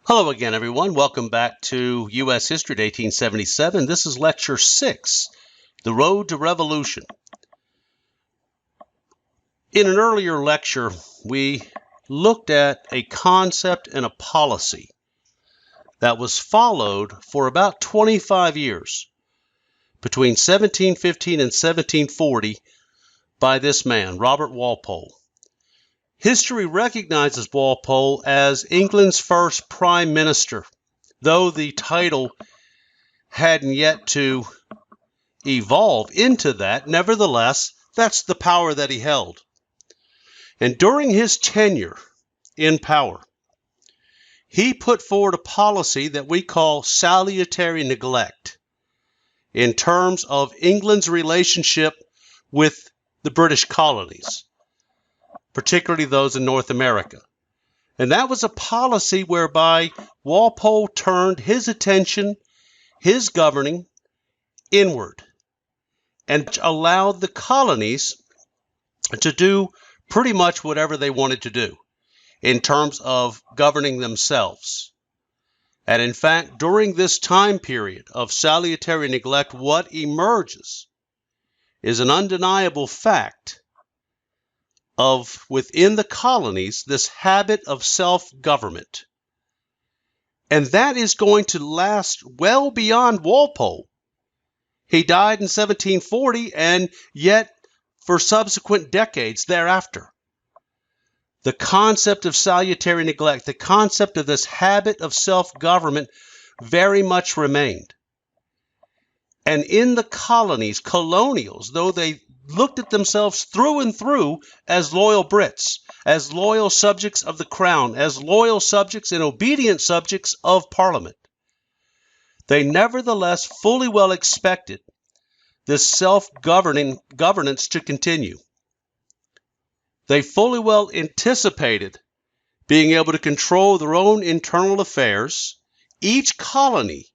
Hello again, everyone. Welcome back to U.S. History 1877. This is Lecture 6, The Road to Revolution. In an earlier lecture, we looked at a concept and a policy that was followed for about 25 years, between 1715 and 1740, by this man, Robert Walpole. History recognizes Walpole as England's first prime minister, though the title hadn't yet to evolve into that. Nevertheless, that's the power that he held. And during his tenure in power, he put forward a policy that we call salutary neglect in terms of England's relationship with the British colonies, particularly those in North America. And that was a policy whereby Walpole turned his attention, his governing, inward, and allowed the colonies to do pretty much whatever they wanted to do in terms of governing themselves. And in fact, during this time period of salutary neglect, what emerges is an undeniable fact of, within the colonies, this habit of self-government. And that is going to last well beyond Walpole. He died in 1740, and yet for subsequent decades thereafter, the concept of salutary neglect, the concept of this habit of self-government very much remained. And in the colonies, colonials, though they looked at themselves through and through as loyal Brits, as loyal subjects of the crown, as loyal subjects and obedient subjects of Parliament, they nevertheless fully well expected this self-governing governance to continue. They fully well anticipated being able to control their own internal affairs. Each colony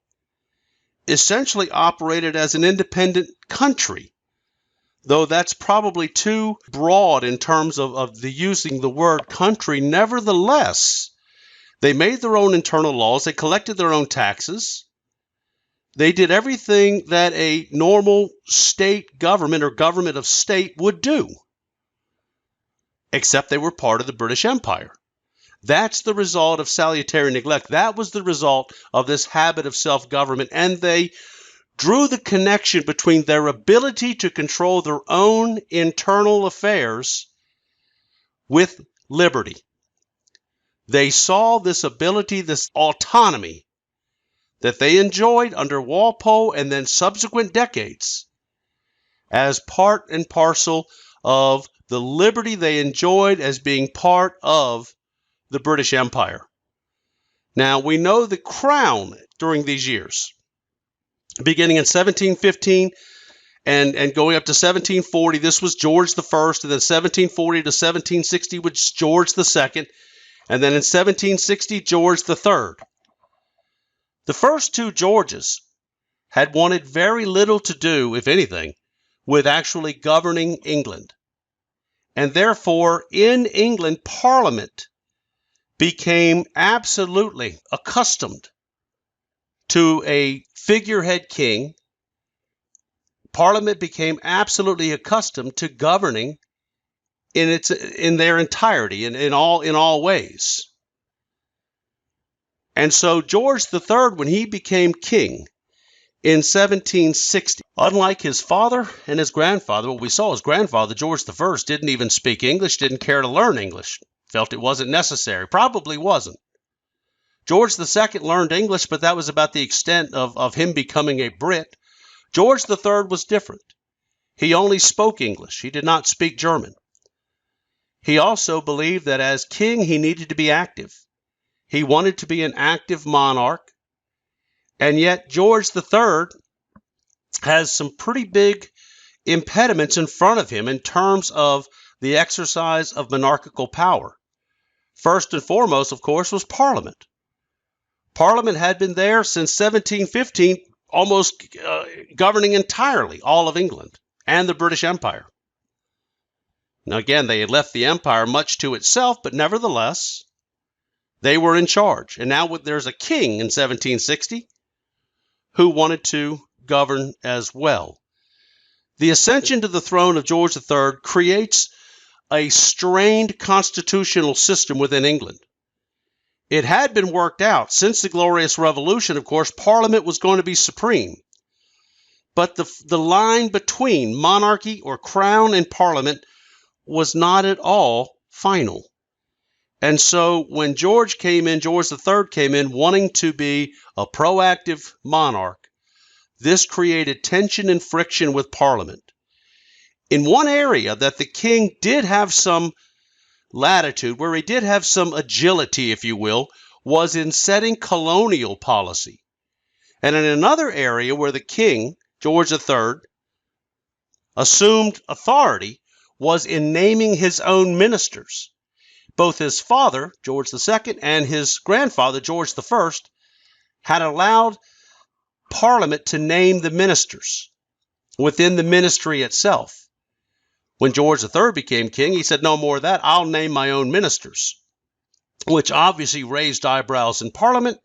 essentially operated as an independent country, though that's probably too broad in terms of the using the word country. Nevertheless, they made their own internal laws. They collected their own taxes. They did everything that a normal state government or government of state would do, except they were part of the British Empire. That's the result of salutary neglect. That was the result of this habit of self-government, and they drew the connection between their ability to control their own internal affairs with liberty. They saw this ability, this autonomy that they enjoyed under Walpole and then subsequent decades as part and parcel of the liberty they enjoyed as being part of the British Empire. Now, we know the crown during these years, beginning in 1715 and going up to 1740, this was George I, and then 1740 to 1760 was George II, and then in 1760, George III. The first two Georges had wanted very little to do, if anything, with actually governing England. And therefore, in England, Parliament became absolutely accustomed to a figurehead king. Parliament became absolutely accustomed to governing in their entirety, in all ways. And so George III, when he became king in 1760, unlike his father and his grandfather, what we saw his grandfather, George I, didn't even speak English, didn't care to learn English, felt it wasn't necessary, probably wasn't. George II learned English, but that was about the extent of him becoming a Brit. George III was different. He only spoke English. He did not speak German. He also believed that as king, he needed to be active. He wanted to be an active monarch. And yet George III has some pretty big impediments in front of him in terms of the exercise of monarchical power. First and foremost, of course, was Parliament. Parliament had been there since 1715, almost governing entirely all of England and the British Empire. Now again, they had left the empire much to itself, but nevertheless, They were in charge. And now there's a king in 1760 who wanted to govern as well. The ascension to the throne of George III creates a strained constitutional system within England. It had been worked out since the Glorious Revolution. Of course, Parliament was going to be supreme. But the line between monarchy or crown and Parliament was not at all final. And so when George III came in wanting to be a proactive monarch, this created tension and friction with Parliament. In one area that the king did have some latitude, where he did have some agility, if you will, was in setting colonial policy. And in another area where the king, George III, assumed authority was in naming his own ministers. Both his father, George II, and his grandfather, George I, had allowed Parliament to name the ministers within the ministry itself. When George III became king, he said, no more of that, I'll name my own ministers, which obviously raised eyebrows in Parliament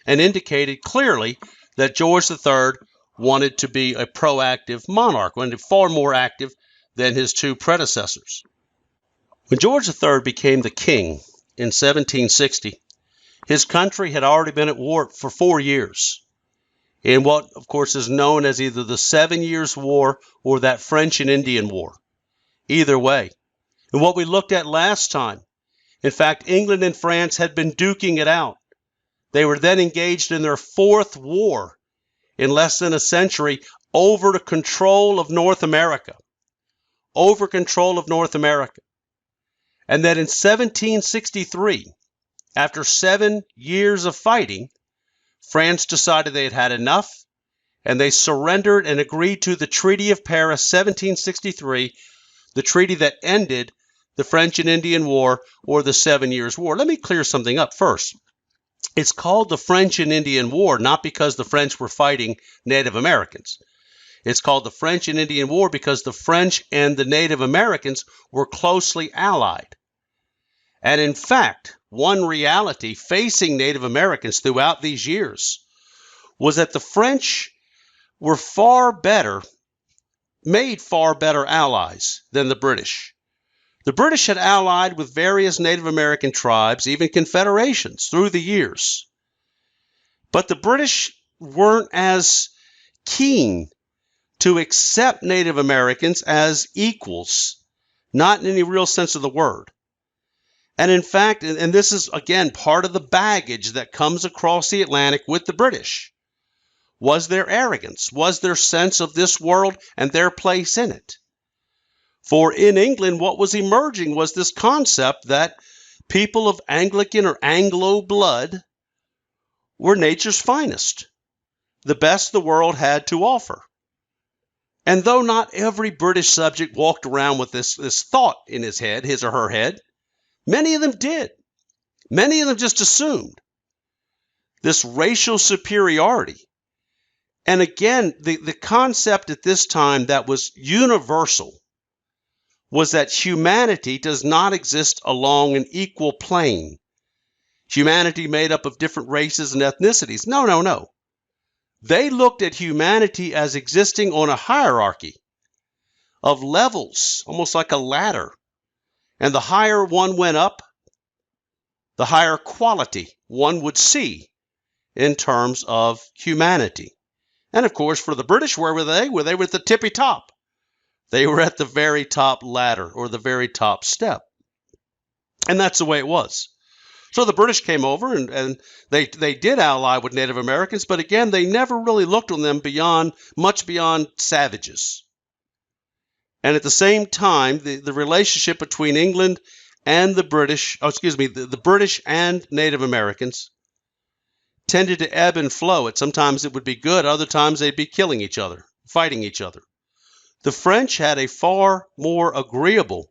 and indicated clearly that George III wanted to be a proactive monarch, wanted to be far more active than his two predecessors. When George III became the king in 1760, his country had already been at war for 4 years in what, of course, is known as either the 7 Years' War or that French and Indian War. Either way. And what we looked at last time, in fact, England and France had been duking it out. They were then engaged in their 4th war in less than a century over the control of North America. Over control of North America. And then in 1763, after 7 years of fighting, France decided they had had enough, and they surrendered and agreed to the Treaty of Paris, 1763, the treaty that ended the French and Indian War or the 7 Years' War. Let me clear something up first. It's called the French and Indian War not because the French were fighting Native Americans. It's called the French and Indian War because the French and the Native Americans were closely allied. And in fact, one reality facing Native Americans throughout these years was that the French were made far better allies than the British. The British had allied with various Native American tribes, even confederations, through the years. But the British weren't as keen to accept Native Americans as equals, not in any real sense of the word. And in fact, and this is, again, part of the baggage that comes across the Atlantic with the British, was their arrogance, was their sense of this world and their place in it. For in England, what was emerging was this concept that people of Anglican or Anglo blood were nature's finest, the best the world had to offer. And though not every British subject walked around with this thought in his head, his or her head, many of them did. Many of them just assumed this racial superiority. And again, the concept at this time that was universal was that humanity does not exist along an equal plane. Humanity made up of different races and ethnicities. No. They looked at humanity as existing on a hierarchy of levels, almost like a ladder. And the higher one went up, the higher quality one would see in terms of humanity. And of course, for the British, where were they? Well, they were at the tippy top. They were at the very top ladder or the very top step. And that's the way it was. So the British came over and they did ally with Native Americans, but again, they never really looked on them much beyond savages. And at the same time, the relationship between England and the British, the British and Native Americans tended to ebb and flow. Sometimes it would be good, other times they'd be killing each other, fighting each other. The French had a far more agreeable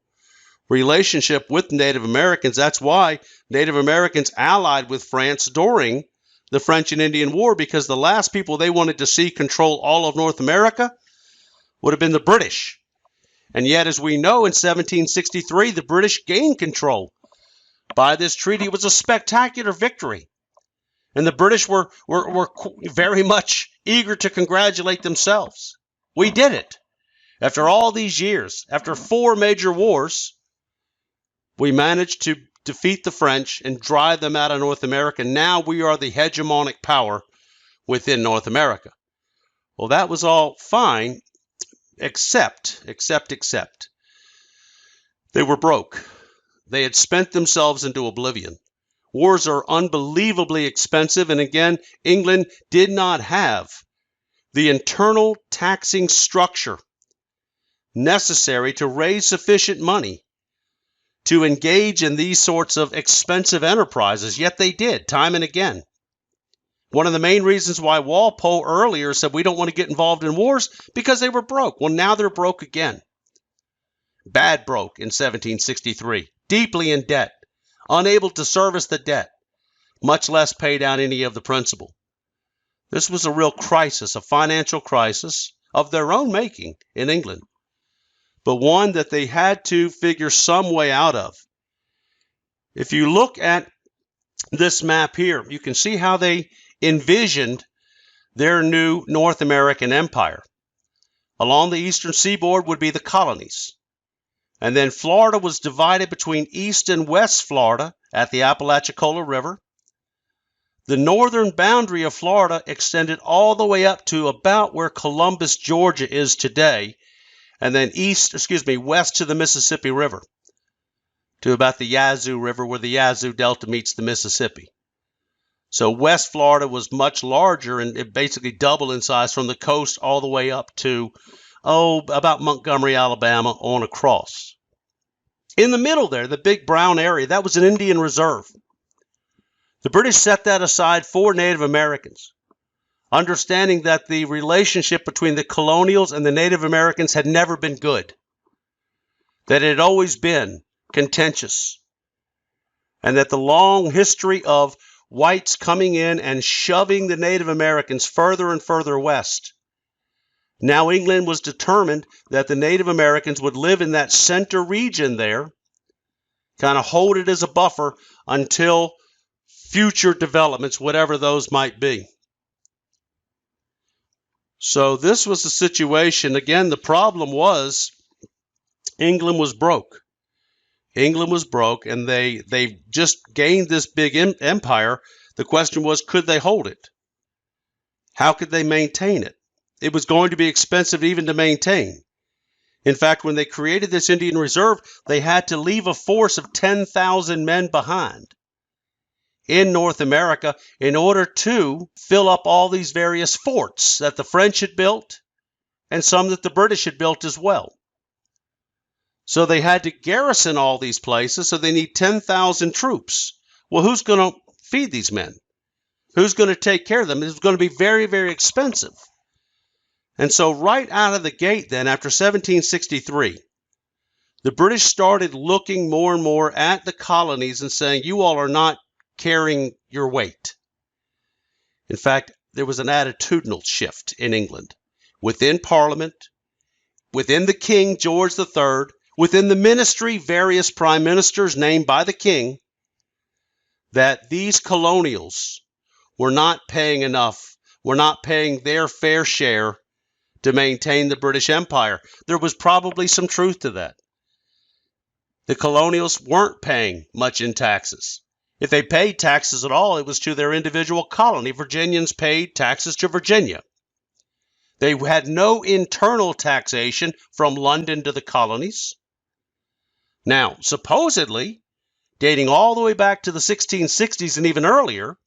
relationship with Native Americans. That's why Native Americans allied with France during the French and Indian War, because the last people they wanted to see control all of North America would have been the British. And yet, as we know, in 1763, the British gained control by this treaty. It was a spectacular victory. And the British were very much eager to congratulate themselves. We did it. After all these years, after 4 major wars, we managed to defeat the French and drive them out of North America. Now we are the hegemonic power within North America. Well, that was all fine, except. They were broke. They had spent themselves into oblivion. Wars are unbelievably expensive, and again, England did not have the internal taxing structure necessary to raise sufficient money to engage in these sorts of expensive enterprises, yet they did, time and again. One of the main reasons why Walpole earlier said we don't want to get involved in wars, because they were broke. Well, now they're broke again. Bad broke in 1763, deeply in debt, unable to service the debt, much less pay down any of the principal. This was a real crisis, a financial crisis of their own making in England, but one that they had to figure some way out of. If you look at this map here, you can see how they envisioned their new North American empire. Along the eastern seaboard would be the colonies. And then Florida was divided between East and West Florida at the Apalachicola River. The northern boundary of Florida extended all the way up to about where Columbus, Georgia is today, and then west to the Mississippi River, to about the Yazoo River, where the Yazoo Delta meets the Mississippi. So West Florida was much larger, and it basically doubled in size from the coast all the way up to, about Montgomery, Alabama, on across. In the middle there, the big brown area, that was an Indian reserve. The British set that aside for Native Americans, understanding that the relationship between the colonials and the Native Americans had never been good, that it had always been contentious, and that the long history of whites coming in and shoving the Native Americans further and further west. Now England was determined that the Native Americans would live in that center region there, kind of hold it as a buffer until future developments, whatever those might be. So this was the situation. Again, the problem was England was broke. England was broke, and they just gained this big empire. The question was, could they hold it? How could they maintain it? It was going to be expensive even to maintain. In fact, when they created this Indian Reserve, they had to leave a force of 10,000 men behind in North America in order to fill up all these various forts that the French had built and some that the British had built as well. So they had to garrison all these places, so they need 10,000 troops. Well, who's going to feed these men? Who's going to take care of them? It's going to be very, very expensive. And so right out of the gate then, after 1763, the British started looking more and more at the colonies and saying, you all are not carrying your weight. In fact, there was an attitudinal shift in England, within Parliament, within the King, George III, within the ministry, various prime ministers named by the King, that these colonials were not paying enough, were not paying their fair share to maintain the British Empire. There was probably some truth to that. The colonials weren't paying much in taxes. If they paid taxes at all, it was to their individual colony. Virginians paid taxes to Virginia. They had no internal taxation from London to the colonies. Now, supposedly, dating all the way back to the 1660s and even earlier,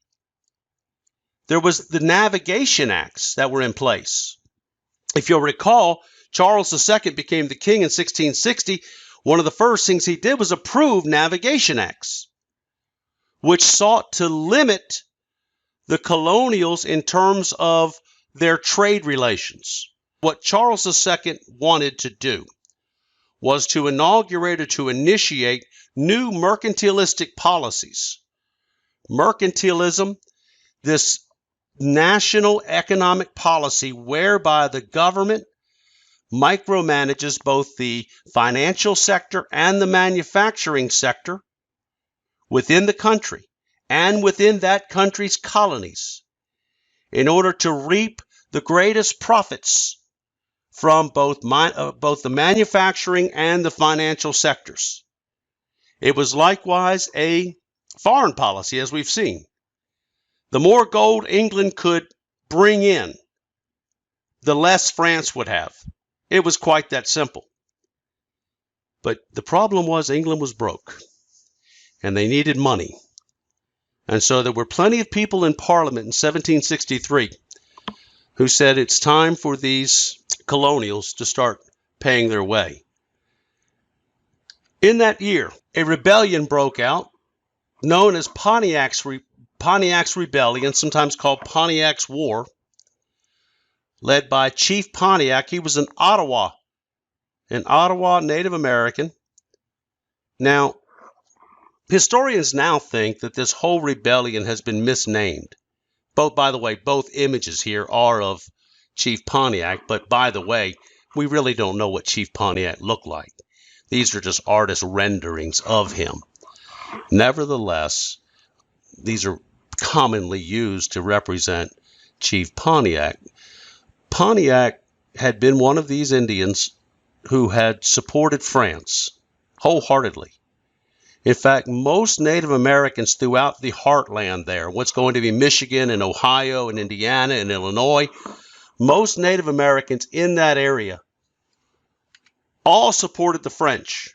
there was the Navigation Acts that were in place. If you'll recall, Charles II became the king in 1660. One of the first things he did was approve Navigation Acts, which sought to limit the colonials in terms of their trade relations. What Charles II wanted to do was to inaugurate or to initiate new mercantilistic policies. Mercantilism, this national economic policy whereby the government micromanages both the financial sector and the manufacturing sector, within the country and within that country's colonies in order to reap the greatest profits from both the manufacturing and the financial sectors. It was likewise a foreign policy, as we've seen. The more gold England could bring in, the less France would have. It was quite that simple. But the problem was England was broke, and they needed money. And so there were plenty of people in Parliament in 1763 who said it's time for these colonials to start paying their way. In that year, a rebellion broke out known as Pontiac's Rebellion, sometimes called Pontiac's War, led by Chief Pontiac. He was an Ottawa Native American. Now, historians now think that this whole rebellion has been misnamed. By the way, both images here are of Chief Pontiac, but by the way, we really don't know what Chief Pontiac looked like. These are just artist renderings of him. Nevertheless, these are commonly used to represent Chief Pontiac. Pontiac had been one of these Indians who had supported France wholeheartedly. In fact, most Native Americans throughout the heartland there, what's going to be Michigan and Ohio and Indiana and Illinois, most Native Americans in that area all supported the French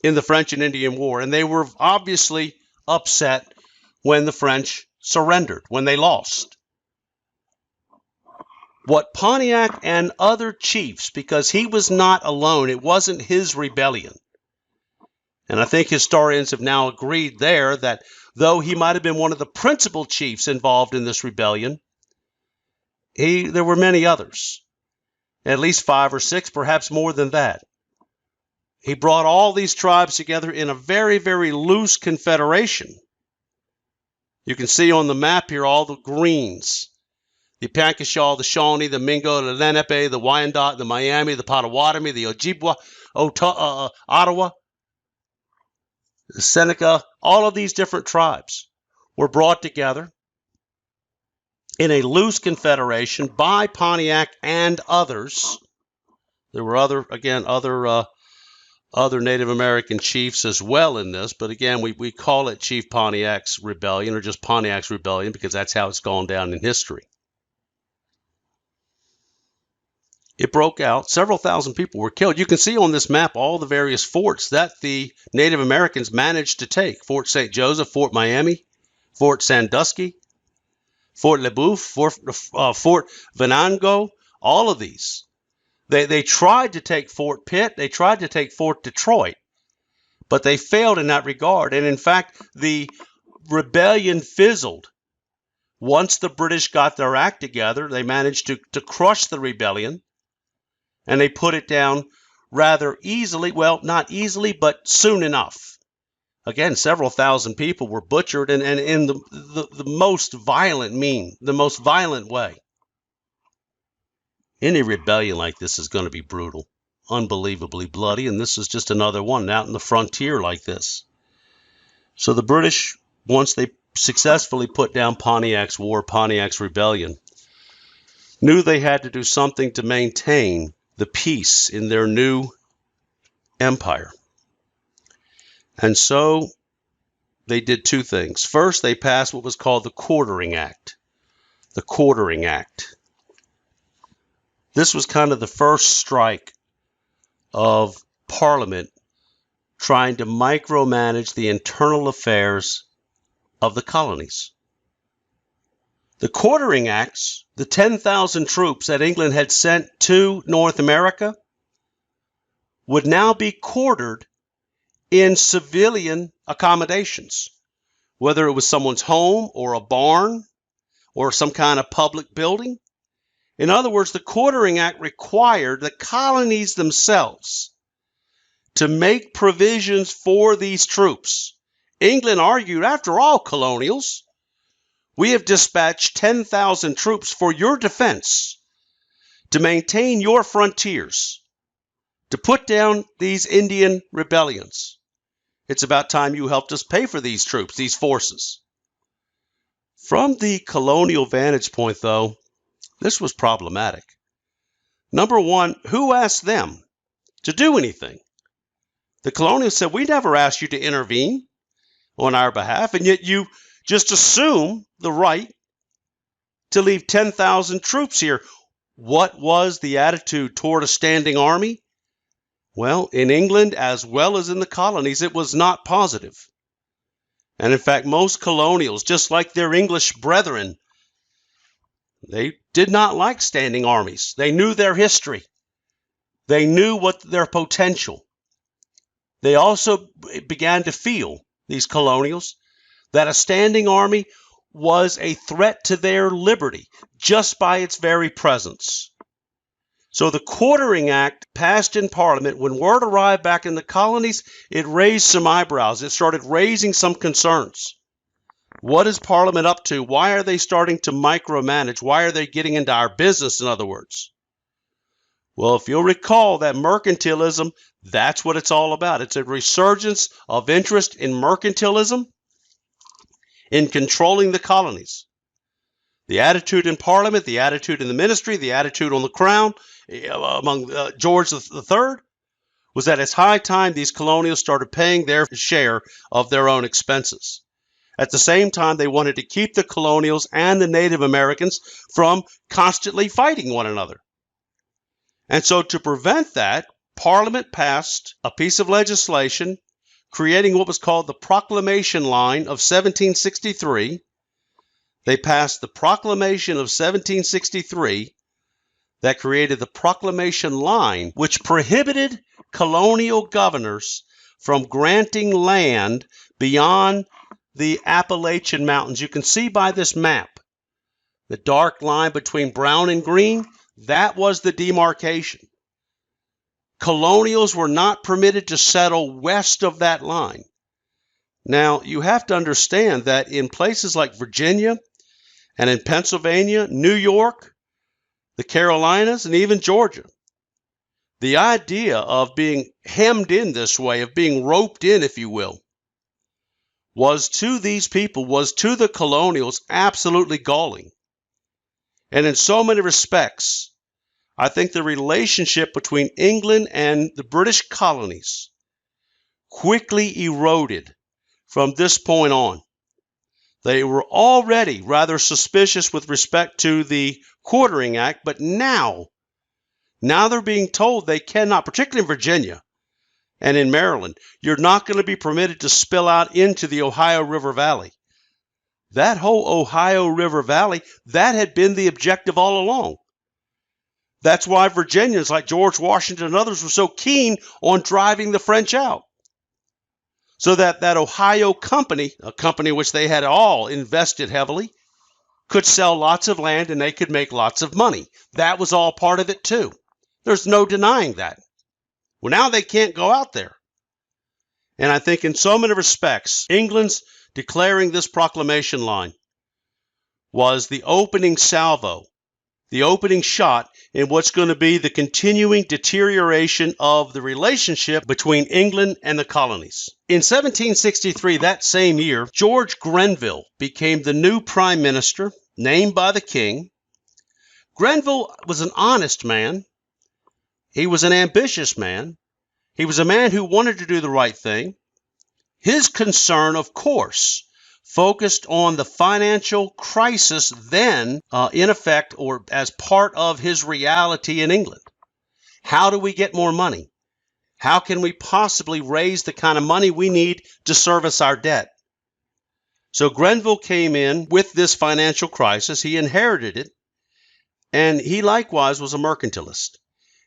in the French and Indian War, and they were obviously upset when the French surrendered, when they lost. What Pontiac and other chiefs, because he was not alone, it wasn't his rebellion. And I think historians have now agreed there that though he might have been one of the principal chiefs involved in this rebellion, there were many others, at least 5 or 6, perhaps more than that. He brought all these tribes together in a very, very loose confederation. You can see on the map here all the greens. The Pankashaw, the Shawnee, the Mingo, the Lenape, the Wyandot, the Miami, the Potawatomi, the Ojibwa, Ottawa, the Seneca, all of these different tribes were brought together in a loose confederation by Pontiac and others. There were other Native American chiefs as well in this, but again, we call it Chief Pontiac's Rebellion or just Pontiac's Rebellion because that's how it's gone down in history. It broke out. Several thousand people were killed. You can see on this map all the various forts that the Native Americans managed to take. Fort St. Joseph, Fort Miami, Fort Sandusky, Fort Le Boeuf, Fort Venango, all of these. They tried to take Fort Pitt. They tried to take Fort Detroit, but they failed in that regard. And in fact, the rebellion fizzled. Once the British got their act together, they managed to crush the rebellion. And they put it down rather easily. Well, not easily, but soon enough. Again, several thousand people were butchered and in the most violent way. Any rebellion like this is going to be brutal, unbelievably bloody, and this is just another one out in the frontier like this. So the British, once they successfully put down Pontiac's War, Pontiac's Rebellion, knew they had to do something to maintain the peace in their new empire. And so they did two things. First, they passed what was called the Quartering Act. The Quartering Act. This was kind of the first strike of Parliament trying to micromanage the internal affairs of the colonies. The Quartering Acts, the 10,000 troops that England had sent to North America, would now be quartered in civilian accommodations, whether it was someone's home or a barn or some kind of public building. In other words, the Quartering Act required the colonies themselves to make provisions for these troops. England argued, after all, colonials, we have dispatched 10,000 troops for your defense, to maintain your frontiers, to put down these Indian rebellions. It's about time you helped us pay for these troops, these forces. From the colonial vantage point, though, this was problematic. Number one, who asked them to do anything? The colonials said, we never asked you to intervene on our behalf, and yet you just assume the right to leave 10,000 troops here. What was the attitude toward a standing army? Well, in England as well as in the colonies, it was not positive. And in fact, most colonials, just like their English brethren, they did not like standing armies. They knew their history. They knew what their potential. They also began to feel, these colonials, that a standing army was a threat to their liberty just by its very presence. So the Quartering Act passed in Parliament. When word arrived back in the colonies, it raised some eyebrows. It started raising some concerns. What is Parliament up to? Why are they starting to micromanage? Why are they getting into our business, in other words? Well, if you'll recall that mercantilism, that's what it's all about. It's a resurgence of interest in mercantilism, in controlling the colonies. The attitude in Parliament, the attitude in the ministry, the attitude on the crown among George III was that it's high time these colonials started paying their share of their own expenses. At the same time, they wanted to keep the colonials and the Native Americans from constantly fighting one another. And so to prevent that, Parliament passed a piece of legislation creating what was called the Proclamation Line of 1763. They passed the Proclamation of 1763 that created the Proclamation Line, which prohibited colonial governors from granting land beyond the Appalachian Mountains. You can see by this map, the dark line between brown and green, that was the demarcation. Colonials were not permitted to settle west of that line. Now, you have to understand that in places like Virginia and in Pennsylvania, New York, the Carolinas, and even Georgia, the idea of being hemmed in this way, of being roped in, if you will, was to these people, was to the colonials, absolutely galling. And in so many respects, I think the relationship between England and the British colonies quickly eroded from this point on. They were already rather suspicious with respect to the Quartering Act, but now they're being told they cannot, particularly in Virginia and in Maryland, you're not going to be permitted to spill out into the Ohio River Valley. That whole Ohio River Valley, that had been the objective all along. That's why Virginians like George Washington and others were so keen on driving the French out. So that Ohio company, a company which they had all invested heavily, could sell lots of land and they could make lots of money. That was all part of it too. There's no denying that. Well, now they can't go out there. And I think in so many respects, England's declaring this proclamation line was the opening salvo, the opening shot in what's going to be the continuing deterioration of the relationship between England and the colonies. In 1763, that same year, George Grenville became the new prime minister, named by the king. Grenville was an honest man. He was an ambitious man. He was a man who wanted to do the right thing. His concern, of course, focused on the financial crisis then in effect or as part of his reality in England. How do we get more money? How can we possibly raise the kind of money we need to service our debt? So Grenville came in with this financial crisis. He inherited it, and he likewise was a mercantilist.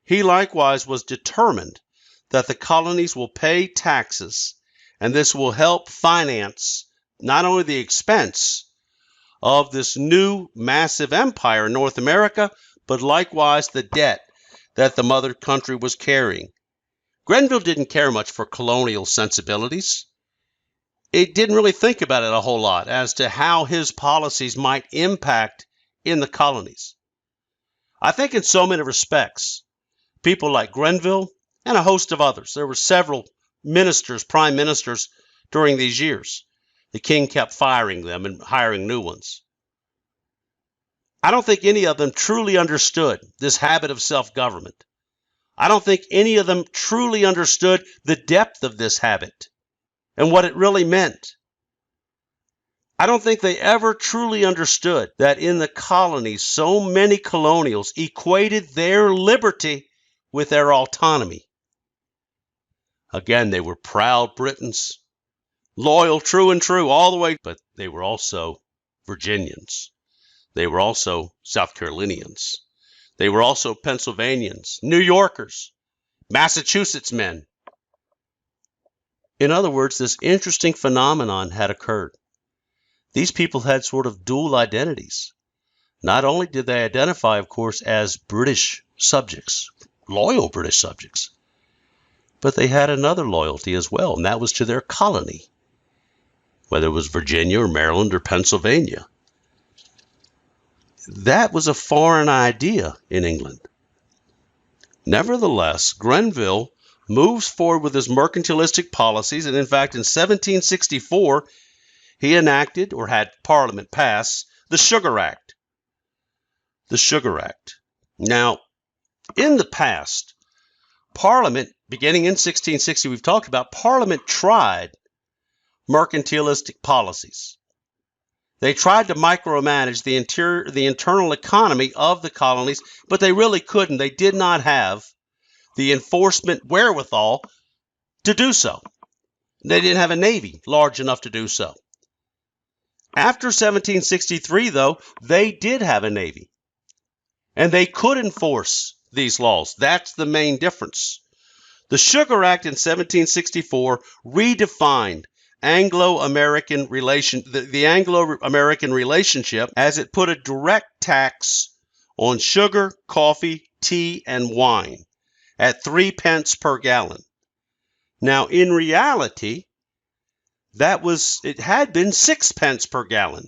He likewise was determined that the colonies will pay taxes, and this will help finance not only the expense of this new massive empire in North America, but likewise the debt that the mother country was carrying. Grenville didn't care much for colonial sensibilities. It didn't really think about it a whole lot as to how his policies might impact in the colonies. I think in so many respects, people like Grenville and a host of others, there were several ministers, prime ministers during these years. The king kept firing them and hiring new ones. I don't think any of them truly understood this habit of self-government. I don't think any of them truly understood the depth of this habit and what it really meant. I don't think they ever truly understood that in the colonies, so many colonials equated their liberty with their autonomy. Again, they were proud Britons, loyal, true and true all the way, but they were also Virginians. They were also South Carolinians. They were also Pennsylvanians, New Yorkers, Massachusetts men. In other words, this interesting phenomenon had occurred. These people had sort of dual identities. Not only did they identify, of course, as British subjects, loyal British subjects, but they had another loyalty as well, and that was to their colony, whether it was Virginia or Maryland or Pennsylvania. That was a foreign idea in England. Nevertheless, Grenville moves forward with his mercantilistic policies, and in fact, in 1764, he enacted, or had Parliament pass, the Sugar Act. The Sugar Act. Now, in the past, Parliament, beginning in 1660, we've talked about, Parliament tried mercantilistic policies. They tried to micromanage the internal economy of the colonies, but they really couldn't. They did not have the enforcement wherewithal to do so. They didn't have a navy large enough to do so. After 1763, though, they did have a navy, and they could enforce these laws. That's the main difference. The Sugar Act in 1764 redefined Anglo-American the Anglo-American relationship, as it put a direct tax on sugar, coffee, tea, and wine at 3 pence per gallon. Now, in reality, it had been 6 pence per gallon.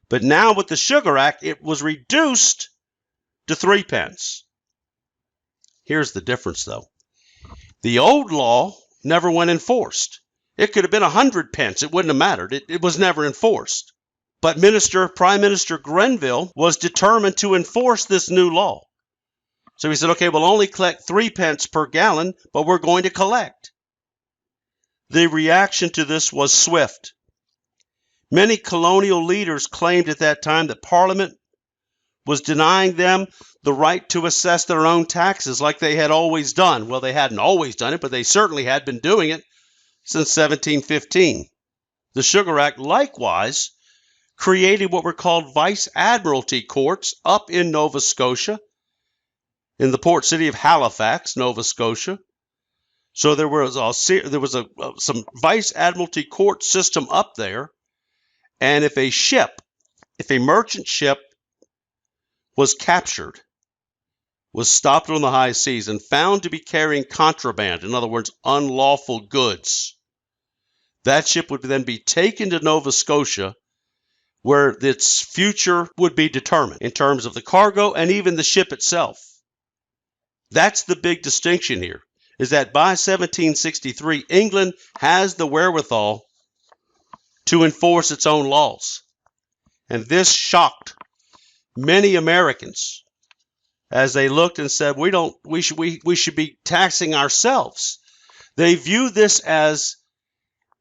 But now with the Sugar Act, it was reduced to 3 pence. Here's the difference, though. The old law never went enforced. It could have been 100 pence. It wouldn't have mattered. It was never enforced. But Prime Minister Grenville was determined to enforce this new law. So he said, okay, we'll only collect 3 pence per gallon, but we're going to collect. The reaction to this was swift. Many colonial leaders claimed at that time that Parliament was denying them the right to assess their own taxes like they had always done. Well, they hadn't always done it, but they certainly had been doing it since 1715. The Sugar Act likewise created what were called Vice Admiralty courts up in Nova Scotia, in the port city of Halifax, Nova Scotia. So there was some Vice Admiralty court system up there, and if a merchant ship was captured, was stopped on the high seas and found to be carrying contraband, in other words, unlawful goods, that ship would then be taken to Nova Scotia, where its future would be determined in terms of the cargo and even the ship itself. That's the big distinction here, is that by 1763, England has the wherewithal to enforce its own laws. And this shocked many Americans as they looked and said, we should be taxing ourselves. They view this as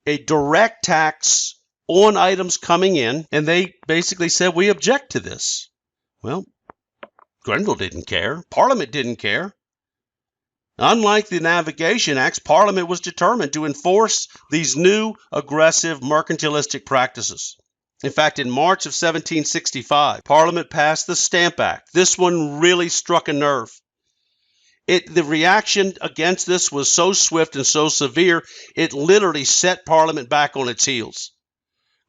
a direct tax on items coming in, and they basically said, we object to this. Well, Grenville didn't care. Parliament didn't care. Unlike the Navigation Acts, Parliament was determined to enforce these new aggressive mercantilistic practices. In fact, in March of 1765, Parliament passed the Stamp Act. This one really struck a nerve. The reaction against this was so swift and so severe, it literally set Parliament back on its heels.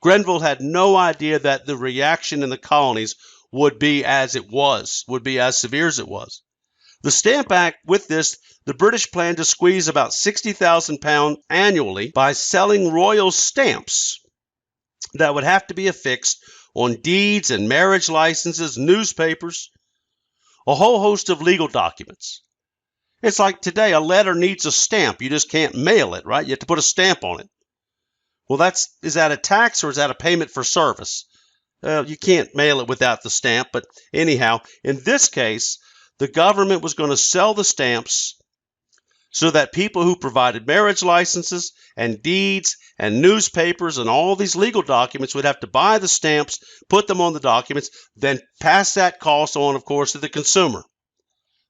Grenville had no idea that the reaction in the colonies would be as severe as it was. The Stamp Act, with this, the British planned to squeeze about £60,000 annually by selling royal stamps that would have to be affixed on deeds and marriage licenses, newspapers, a whole host of legal documents. It's like today, a letter needs a stamp. You just can't mail it, right? You have to put a stamp on it. Well, is that a tax or is that a payment for service? You can't mail it without the stamp, but anyhow, in this case, the government was going to sell the stamps so that people who provided marriage licenses and deeds and newspapers and all these legal documents would have to buy the stamps, put them on the documents, then pass that cost on, of course, to the consumer.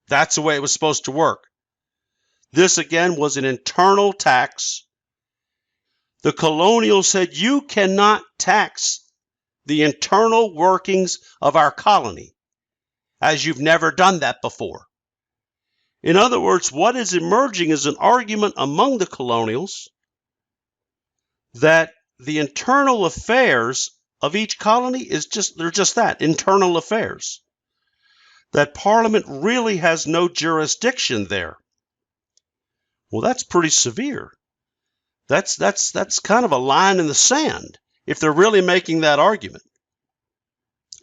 That's the way it was supposed to work. This, again, was an internal tax. The colonials said, you cannot tax the internal workings of our colony, as you've never done that before. In other words, what is emerging is an argument among the colonials that the internal affairs of each colony they're just that, internal affairs. That Parliament really has no jurisdiction there. Well, that's pretty severe. That's kind of a line in the sand if they're really making that argument.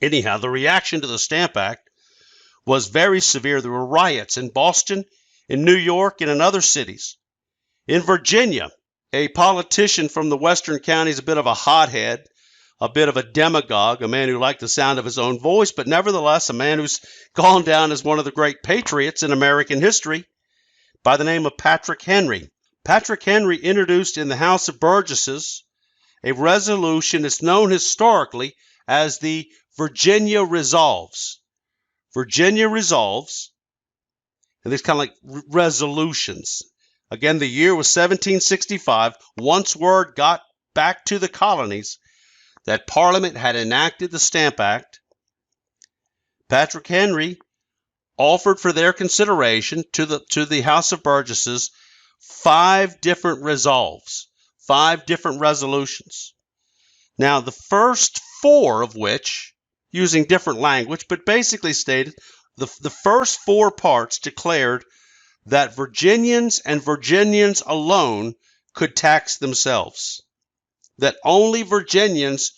Anyhow, the reaction to the Stamp Act was very severe. There were riots in Boston, in New York, and in other cities. In Virginia, a politician from the western counties, a bit of a hothead, a bit of a demagogue, a man who liked the sound of his own voice, but nevertheless a man who's gone down as one of the great patriots in American history, by the name of Patrick Henry. Patrick Henry introduced in the House of Burgesses a resolution that's known historically as the Virginia Resolves. Virginia Resolves, and these kind of like resolutions. Again, the year was 1765. Once word got back to the colonies that Parliament had enacted the Stamp Act, Patrick Henry offered for their consideration to the House of Burgesses 5 different resolves, 5 different resolutions. Now, the first 4 of which, using different language, but basically stated the first 4 parts declared that Virginians and Virginians alone could tax themselves, that only Virginians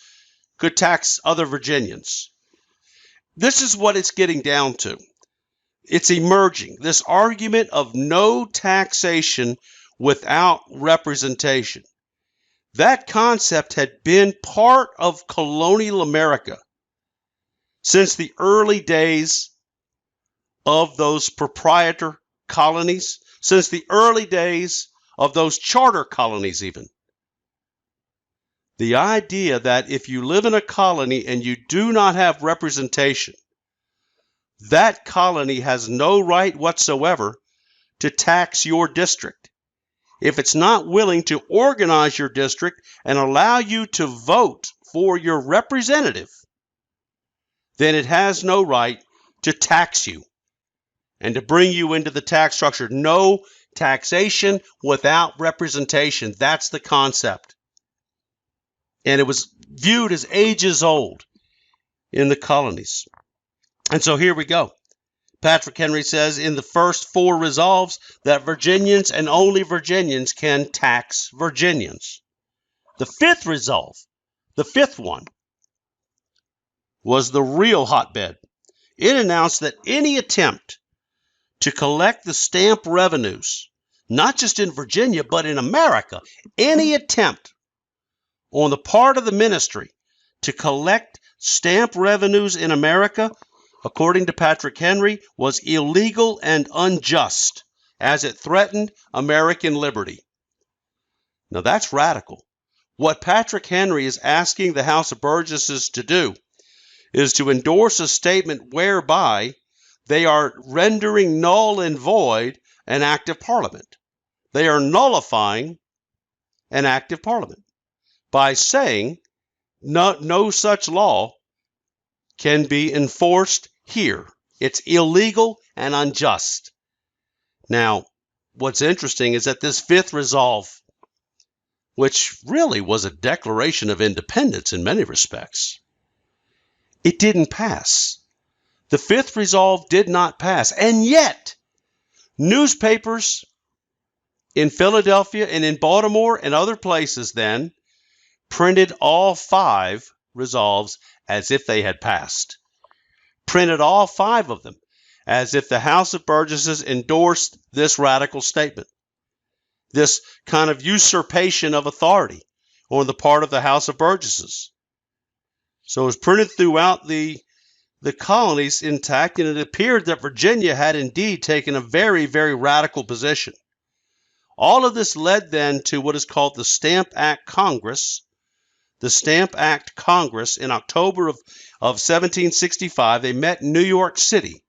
could tax other Virginians. This is what it's getting down to. It's emerging, this argument of no taxation without representation. That concept had been part of colonial America since the early days of those proprietor colonies, since the early days of those charter colonies even. The idea that if you live in a colony and you do not have representation, that colony has no right whatsoever to tax your district. If it's not willing to organize your district and allow you to vote for your representative, then it has no right to tax you and to bring you into the tax structure. No taxation without representation. That's the concept. And it was viewed as ages old in the colonies. And so here we go. Patrick Henry says in the first 4 resolves that Virginians and only Virginians can tax Virginians. The 5th resolve, the 5th one, was the real hotbed. It announced that any attempt to collect the stamp revenues, not just in Virginia, but in America, any attempt on the part of the ministry to collect stamp revenues in America, according to Patrick Henry, was illegal and unjust, as it threatened American liberty. Now that's radical. What Patrick Henry is asking the House of Burgesses to do is to endorse a statement whereby they are rendering null and void an act of Parliament. They are nullifying an act of Parliament by saying no such law can be enforced here. It's illegal and unjust. Now, what's interesting is that this 5th resolve, which really was a declaration of independence in many respects, it didn't pass. The 5th resolve did not pass. And yet, newspapers in Philadelphia and in Baltimore and other places then printed all 5 resolves as if they had passed. Printed all 5 of them. as if the House of Burgesses endorsed this radical statement, this kind of usurpation of authority on the part of the House of Burgesses. So it was printed throughout the colonies intact, and it appeared that Virginia had indeed taken a very, very radical position. All of this led then to what is called the Stamp Act Congress. The Stamp Act Congress in October of 1765, they met in New York City.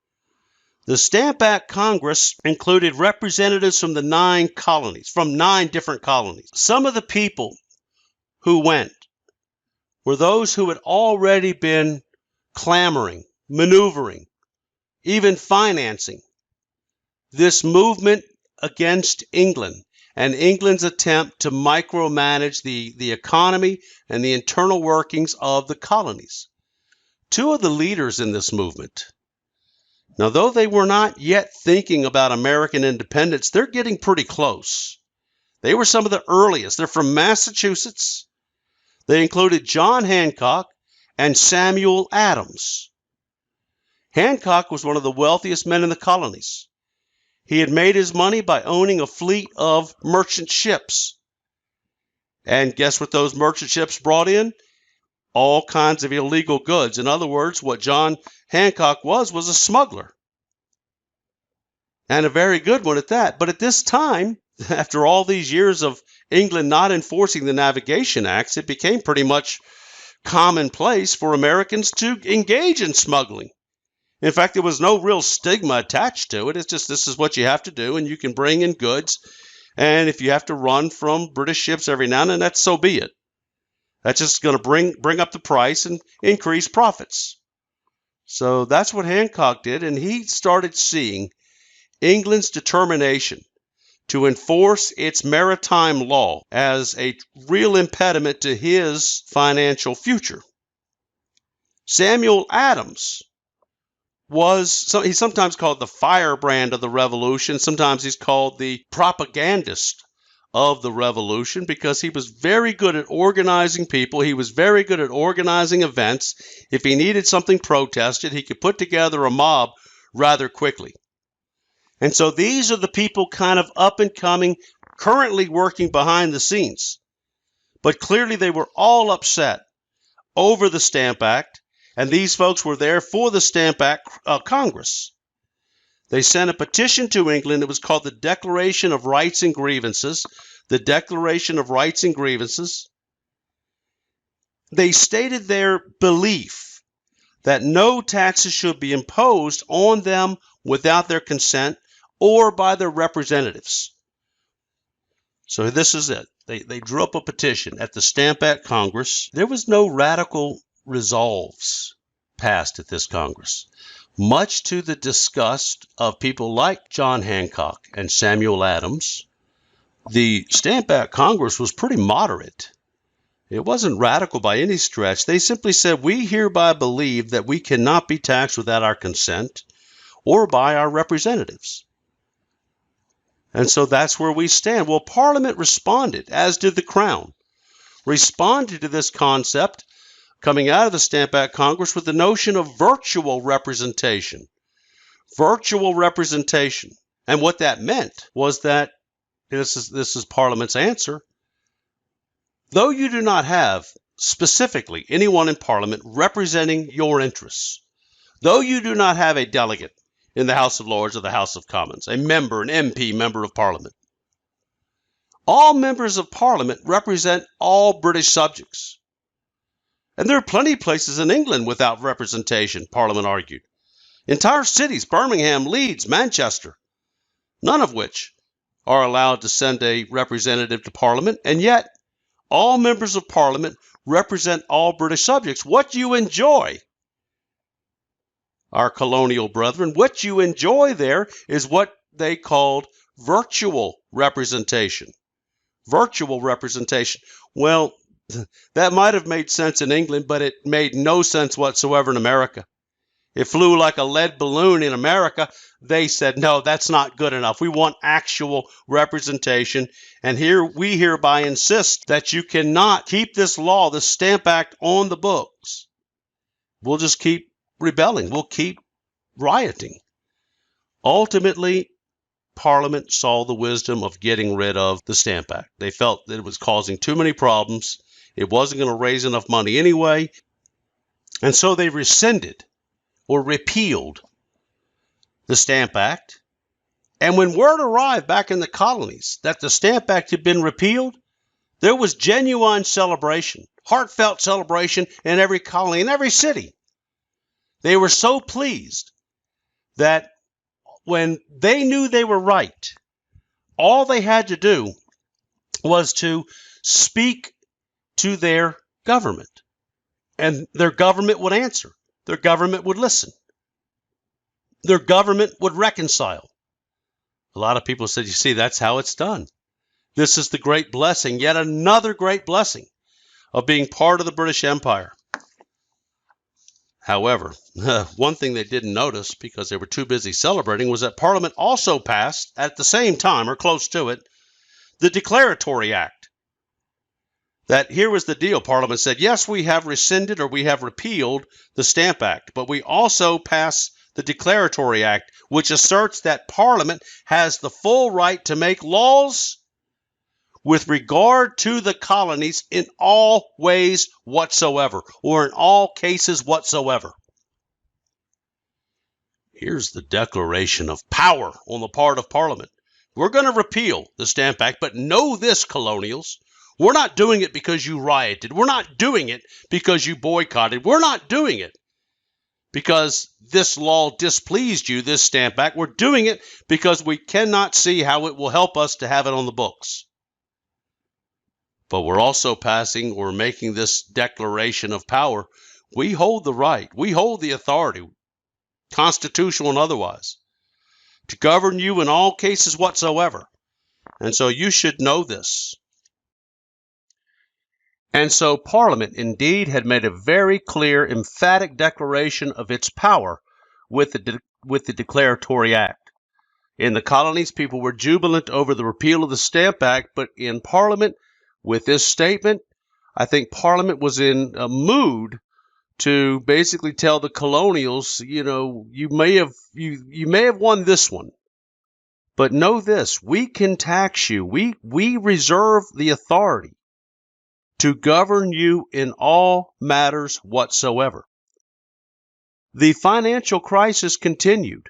The Stamp Act Congress included representatives from the 9 colonies, from 9 different colonies. Some of the people who went were those who had already been clamoring, maneuvering, even financing this movement against England and England's attempt to micromanage the economy and the internal workings of the colonies. 2 of the leaders in this movement, now though they were not yet thinking about American independence, they're getting pretty close. They were some of the earliest. They're from Massachusetts. They included John Hancock and Samuel Adams. Hancock was one of the wealthiest men in the colonies. He had made his money by owning a fleet of merchant ships. And guess what those merchant ships brought in? All kinds of illegal goods. In other words, what John Hancock was a smuggler. And a very good one at that. But at this time, after all these years of England not enforcing the Navigation Acts, it became pretty much commonplace for Americans to engage in smuggling. In fact, there was no real stigma attached to it. It's just, this is what you have to do, and you can bring in goods. And if you have to run from British ships every now and then, that's so be it. That's just going to bring up the price and increase profits. So that's what Hancock did, and he started seeing England's determination to enforce its maritime law as a real impediment to his financial future. Samuel Adams he's sometimes called the firebrand of the revolution. Sometimes he's called the propagandist of the revolution because he was very good at organizing people. He was very good at organizing events. If he needed something protested, he could put together a mob rather quickly. And so these are the people kind of up and coming, currently working behind the scenes. But clearly they were all upset over the Stamp Act. And these folks were there for the Stamp Act Congress. They sent a petition to England. It was called the Declaration of Rights and Grievances. The Declaration of Rights and Grievances. They stated their belief that no taxes should be imposed on them without their consent or by their representatives. So this is it. They drew up a petition at the Stamp Act Congress. There was no radical resolves passed at this Congress, much to the disgust of people like John Hancock and Samuel Adams. The Stamp Act Congress was pretty moderate. It wasn't radical by any stretch. They simply said, we hereby believe that we cannot be taxed without our consent or by our representatives. And so that's where we stand. Well, Parliament responded, as did the Crown, responded to this concept coming out of the Stamp Act Congress with the notion of virtual representation. Virtual representation. And what that meant was that, this is Parliament's answer, though you do not have specifically anyone in Parliament representing your interests, though you do not have a delegate in the House of Lords or the House of Commons, a member, an MP, member of Parliament, all members of Parliament represent all British subjects. And there are plenty of places in England without representation, Parliament argued. Entire cities, Birmingham, Leeds, Manchester, none of which are allowed to send a representative to Parliament, and yet all members of Parliament represent all British subjects. What you enjoy, our colonial brethren, what you enjoy there is what they called virtual representation. Virtual representation. Well, that might have made sense in England, but it made no sense whatsoever in America. It flew like a lead balloon in America. They said, no, that's not good enough. We want actual representation. And we hereby insist that you cannot keep this law, the Stamp Act, on the books. We'll just keep rebelling. We'll keep rioting. Ultimately, Parliament saw the wisdom of getting rid of the Stamp Act. They felt that it was causing too many problems. It wasn't going to raise enough money anyway. And so they rescinded or repealed the Stamp Act. And when word arrived back in the colonies that the Stamp Act had been repealed, there was genuine celebration, heartfelt celebration in every colony, in every city. They were so pleased that when they knew they were right, all they had to do was to speak to their government. And their government would answer. Their government would listen. Their government would reconcile. A lot of people said, you see, that's how it's done. This is the great blessing, yet another great blessing of being part of the British Empire. However, one thing they didn't notice because they were too busy celebrating was that Parliament also passed at the same time, or close to it, the Declaratory Act. That here was the deal. Parliament said, yes, we have rescinded or we have repealed the Stamp Act, but we also pass the Declaratory Act, which asserts that Parliament has the full right to make laws with regard to the colonies in all ways whatsoever, or in all cases whatsoever. Here's the declaration of power on the part of Parliament. We're going to repeal the Stamp Act, but know this, colonials. We're not doing it because you rioted. We're not doing it because you boycotted. We're not doing it because this law displeased you, this Stamp Act. We're doing it because we cannot see how it will help us to have it on the books. But we're also passing or making this declaration of power. We hold the right, we hold the authority, constitutional and otherwise, to govern you in all cases whatsoever. And so you should know this. And so Parliament indeed had made a very clear, emphatic declaration of its power with the Declaratory Act. In the colonies, people were jubilant over the repeal of the Stamp Act, but in Parliament, with this statement, I think Parliament was in a mood to basically tell the colonials, you know, you may have won this one, but know this: we can tax you. We reserve the authority to govern you in all matters whatsoever. The financial crisis continued.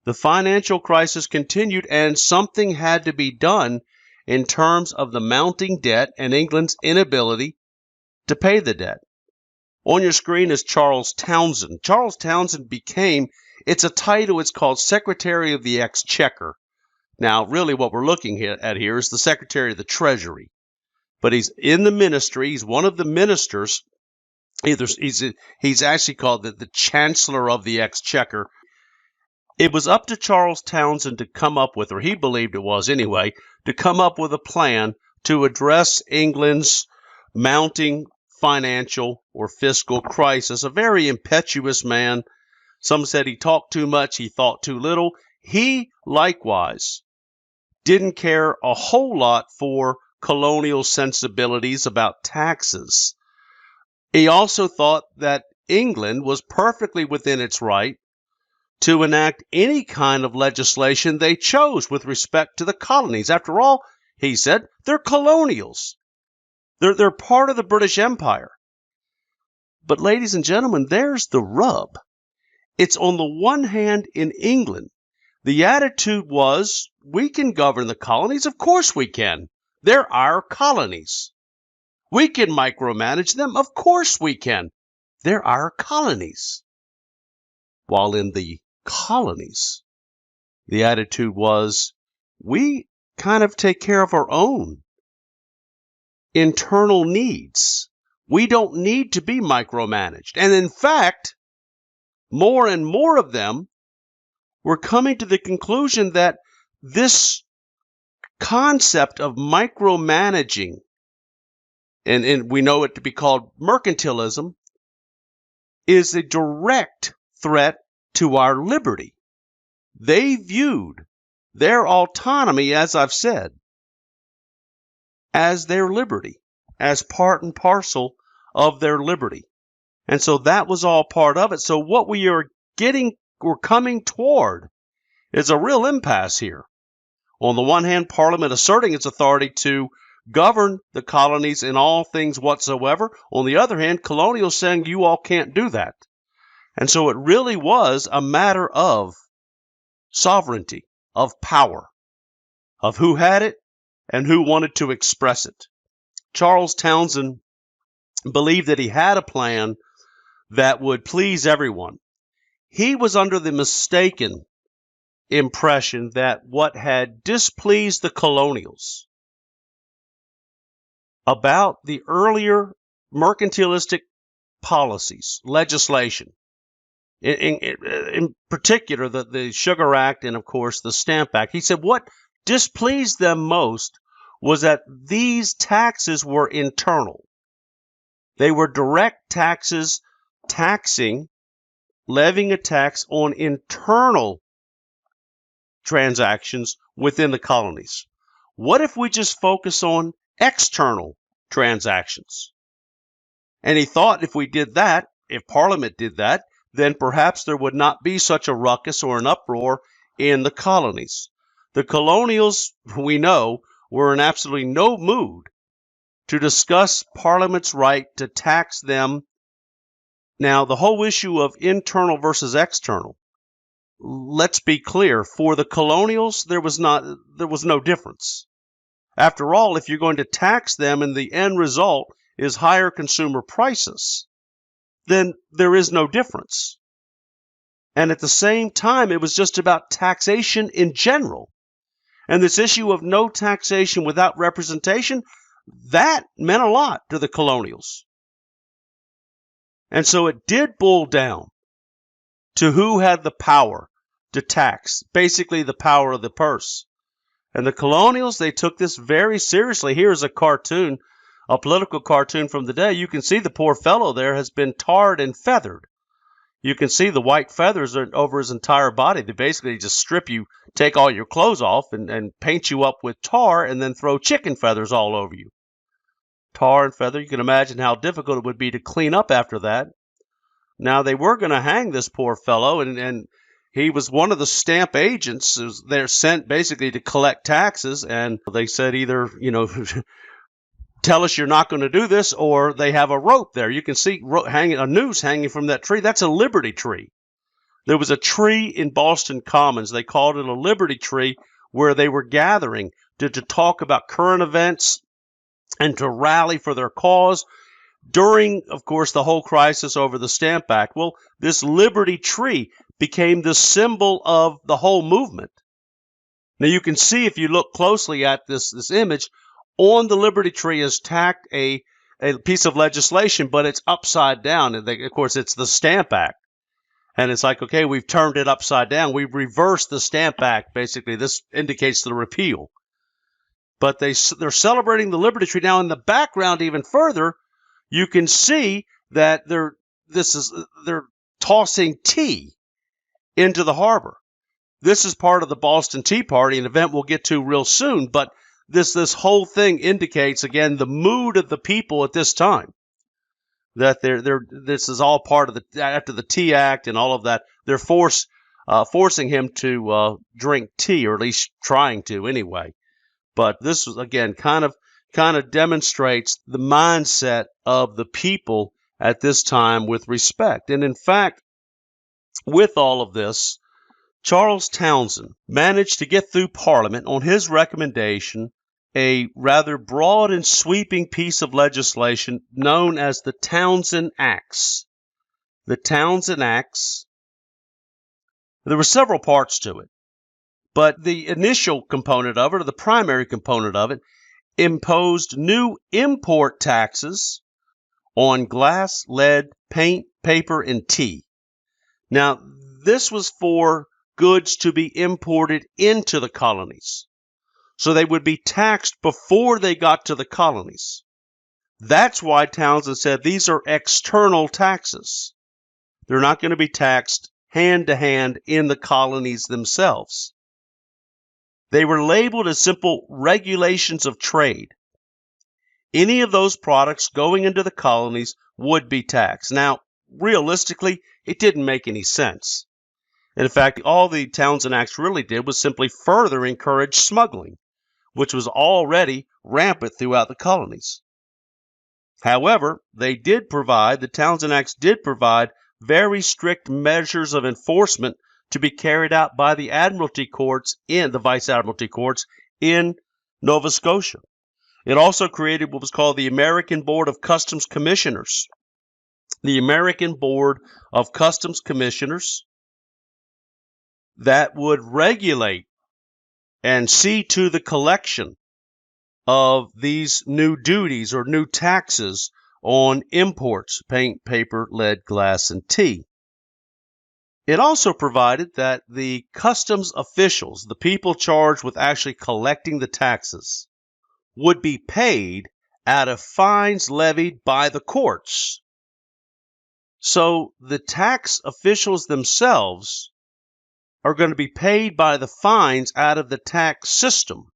The financial crisis continued, and something had to be done in terms of the mounting debt and England's inability to pay the debt. On your screen is Charles Townshend. Charles Townshend became, it's a title, it's called Secretary of the Exchequer. Now, really what we're looking at here is the Secretary of the Treasury. But he's in the ministry, he's one of the ministers, he's actually called the Chancellor of the Exchequer. It was up to Charles Townshend to come up with, or he believed it was anyway, to come up with a plan to address England's mounting financial or fiscal crisis. A very impetuous man. Some said he talked too much, he thought too little. He, likewise, didn't care a whole lot for colonial sensibilities about taxes. He also thought that England was perfectly within its right to enact any kind of legislation they chose with respect to the colonies. After all, he said, they're colonials. They're part of the British Empire. But ladies and gentlemen, there's the rub. It's on the one hand in England, the attitude was, we can govern the colonies. Of course we can. They're our colonies. We can micromanage them. Of course we can. They're our colonies. While in the colonies, the attitude was, we kind of take care of our own internal needs. We don't need to be micromanaged. And in fact, more and more of them were coming to the conclusion that this concept of micromanaging, and we know it to be called mercantilism, is a direct threat to our liberty. They viewed their autonomy, as I've said, as their liberty, as part and parcel of their liberty. And so that was all part of it. So what we're coming toward is a real impasse here. On the one hand, Parliament asserting its authority to govern the colonies in all things whatsoever. On the other hand, colonials saying you all can't do that. And so it really was a matter of sovereignty, of power, of who had it and who wanted to express it. Charles Townshend believed that he had a plan that would please everyone. He was under the mistaken impression that what had displeased the colonials about the earlier mercantilistic policies, legislation, in particular the Sugar Act and, of course, the Stamp Act, he said what displeased them most was that these taxes were internal. They were direct taxes, levying a tax on internal transactions within the colonies. What if we just focus on external transactions? And he thought if we did that, if Parliament did that, then perhaps there would not be such a ruckus or an uproar in the colonies. The colonials, we know, were in absolutely no mood to discuss Parliament's right to tax them. Now, the whole issue of internal versus external, let's be clear, for the colonials, there was no difference. After all, if you're going to tax them and the end result is higher consumer prices, then there is no difference. And at the same time, it was just about taxation in general. And this issue of no taxation without representation, that meant a lot to the colonials. And so it did boil down to who had the power to tax, basically the power of the purse. And the colonials, they took this very seriously. Here's a cartoon, a political cartoon from the day. You can see the poor fellow there has been tarred and feathered. You can see the white feathers are over his entire body. They basically just strip you, take all your clothes off, and paint you up with tar, and then throw chicken feathers all over you. Tar and feather, you can imagine how difficult it would be to clean up after that. Now, they were going to hang this poor fellow, and he was one of the stamp agents. They're sent basically to collect taxes, and they said either, tell us you're not going to do this, or they have a rope there. You can see a noose hanging from that tree. That's a Liberty tree. There was a tree in Boston Commons. They called it a Liberty tree, where they were gathering to talk about current events and to rally for their cause during, of course, the whole crisis over the Stamp Act. Well, this Liberty tree became the symbol of the whole movement. Now, you can see if you look closely at this image, on the Liberty tree is tacked a piece of legislation, but it's upside down. And of course, it's the Stamp Act. And it's like, okay, we've turned it upside down. We've reversed the Stamp Act, basically. This indicates the repeal. But they're celebrating the Liberty tree. Now, in the background, even further, you can see that they're tossing tea into the harbor. This is part of the Boston Tea Party, an event we'll get to real soon. But this whole thing indicates, again, the mood of the people at this time. That this is all part of after the Tea Act and all of that. They're forcing him to drink tea, or at least trying to anyway. But this was, again, kind of demonstrates the mindset of the people at this time with respect. And in fact, with all of this, Charles Townshend managed to get through Parliament on his recommendation a rather broad and sweeping piece of legislation known as the Townshend Acts. The Townshend Acts, there were several parts to it, but the initial component of it, or the primary component of it, imposed new import taxes on glass, lead, paint, paper, and tea. Now, this was for goods to be imported into the colonies. So they would be taxed before they got to the colonies. That's why Townshend said these are external taxes. They're not going to be taxed hand to hand in the colonies themselves. They were labeled as simple regulations of trade. Any of those products going into the colonies would be taxed. Now, realistically, it didn't make any sense. In fact, all the Townsend Acts really did was simply further encourage smuggling, which was already rampant throughout the colonies. However, the Townsend Acts did provide very strict measures of enforcement to be carried out by the Vice Admiralty courts in Nova Scotia. It also created what was called the American Board of Customs Commissioners. The American Board of Customs Commissioners that would regulate and see to the collection of these new duties or new taxes on imports, paint, paper, lead, glass, and tea. It also provided that the customs officials, the people charged with actually collecting the taxes, would be paid out of fines levied by the courts. So the tax officials themselves are going to be paid by the fines out of the tax system,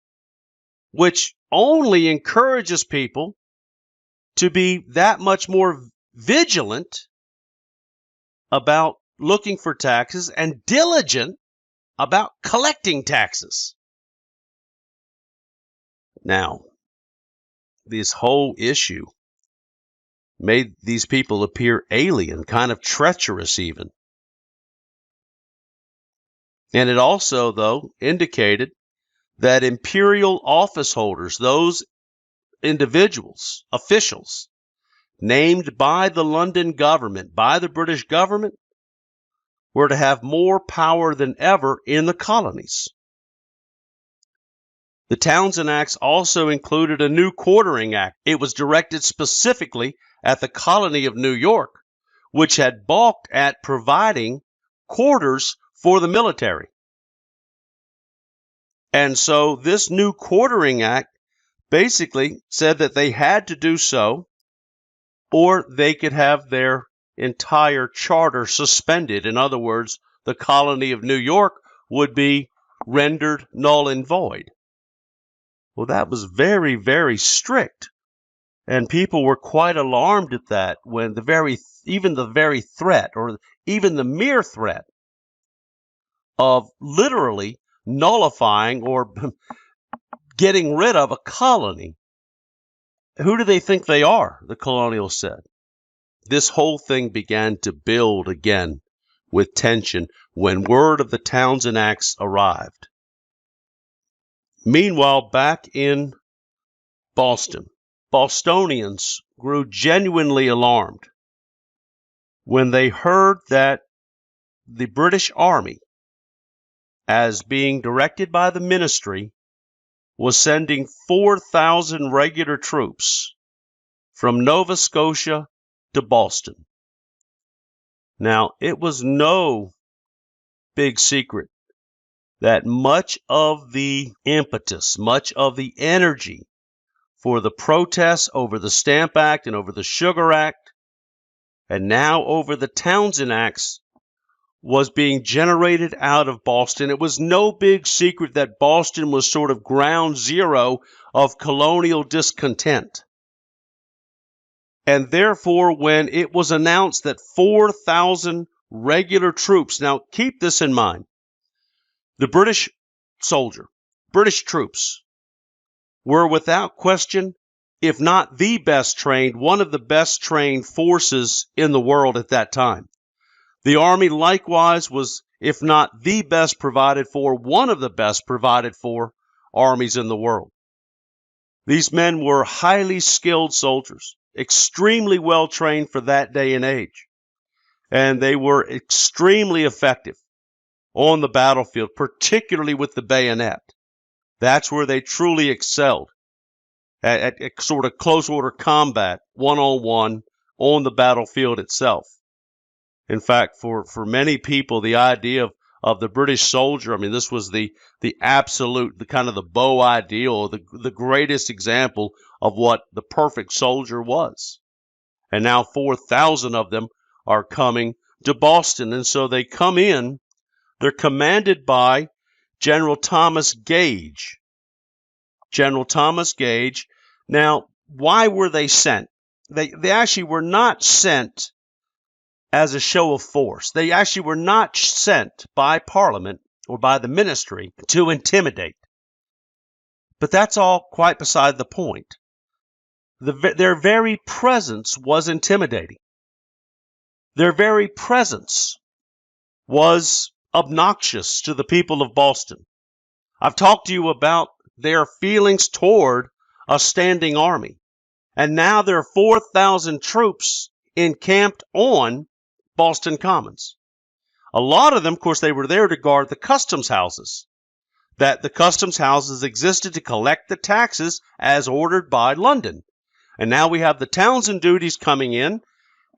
which only encourages people to be that much more vigilant about looking for taxes and diligent about collecting taxes. Now, this whole issue made these people appear alien, kind of treacherous even. And it also, though, indicated that imperial office holders, those individuals, officials, named by the London government, by the British government, were to have more power than ever in the colonies. The Townsend Acts also included a new quartering act. It was directed specifically at the colony of New York, which had balked at providing quarters for the military. And so this new quartering act basically said that they had to do so, or they could have their entire charter suspended. In other words, the colony of New York would be rendered null and void. Well, that was very, very strict. And people were quite alarmed at that when even the very threat, or even the mere threat of literally nullifying or getting rid of a colony. Who do they think they are? The colonials said. This whole thing began to build again with tension when word of the Townsend Acts arrived. Meanwhile, back in Boston, Bostonians grew genuinely alarmed when they heard that the British Army, as being directed by the ministry, was sending 4,000 regular troops from Nova Scotia to Boston. Now, it was no big secret that much of the impetus, much of the energy for the protests over the Stamp Act and over the Sugar Act, and now over the Townsend Acts, was being generated out of Boston. It was no big secret that Boston was sort of ground zero of colonial discontent. And therefore, when it was announced that 4,000 regular troops, now keep this in mind, the British troops were without question, if not the best trained, one of the best trained forces in the world at that time. The Army likewise was, if not the best provided for, one of the best provided for armies in the world. These men were highly skilled soldiers, extremely well trained for that day and age, and they were extremely effective on the battlefield, particularly with the bayonet. That's where they truly excelled, at sort of close order combat, one-on-one, on the battlefield itself. In fact, for many people, the idea of the British soldier, I mean, this was the absolute, the kind of the beau ideal, the greatest example of what the perfect soldier was. And now 4,000 of them are coming to Boston. And so they come in, they're commanded by General Thomas Gage. General Thomas Gage. Now, why were they sent? They actually were not sent as a show of force. They actually were not sent by Parliament or by the ministry to intimidate. But that's all quite beside the point. Their very presence was intimidating. Their very presence was obnoxious to the people of Boston. I've talked to you about their feelings toward a standing army. And now there are 4,000 troops encamped on Boston Commons. A lot of them, of course, they were there to guard the customs houses. That the customs houses existed to collect the taxes as ordered by London. And now we have the Townshend duties coming in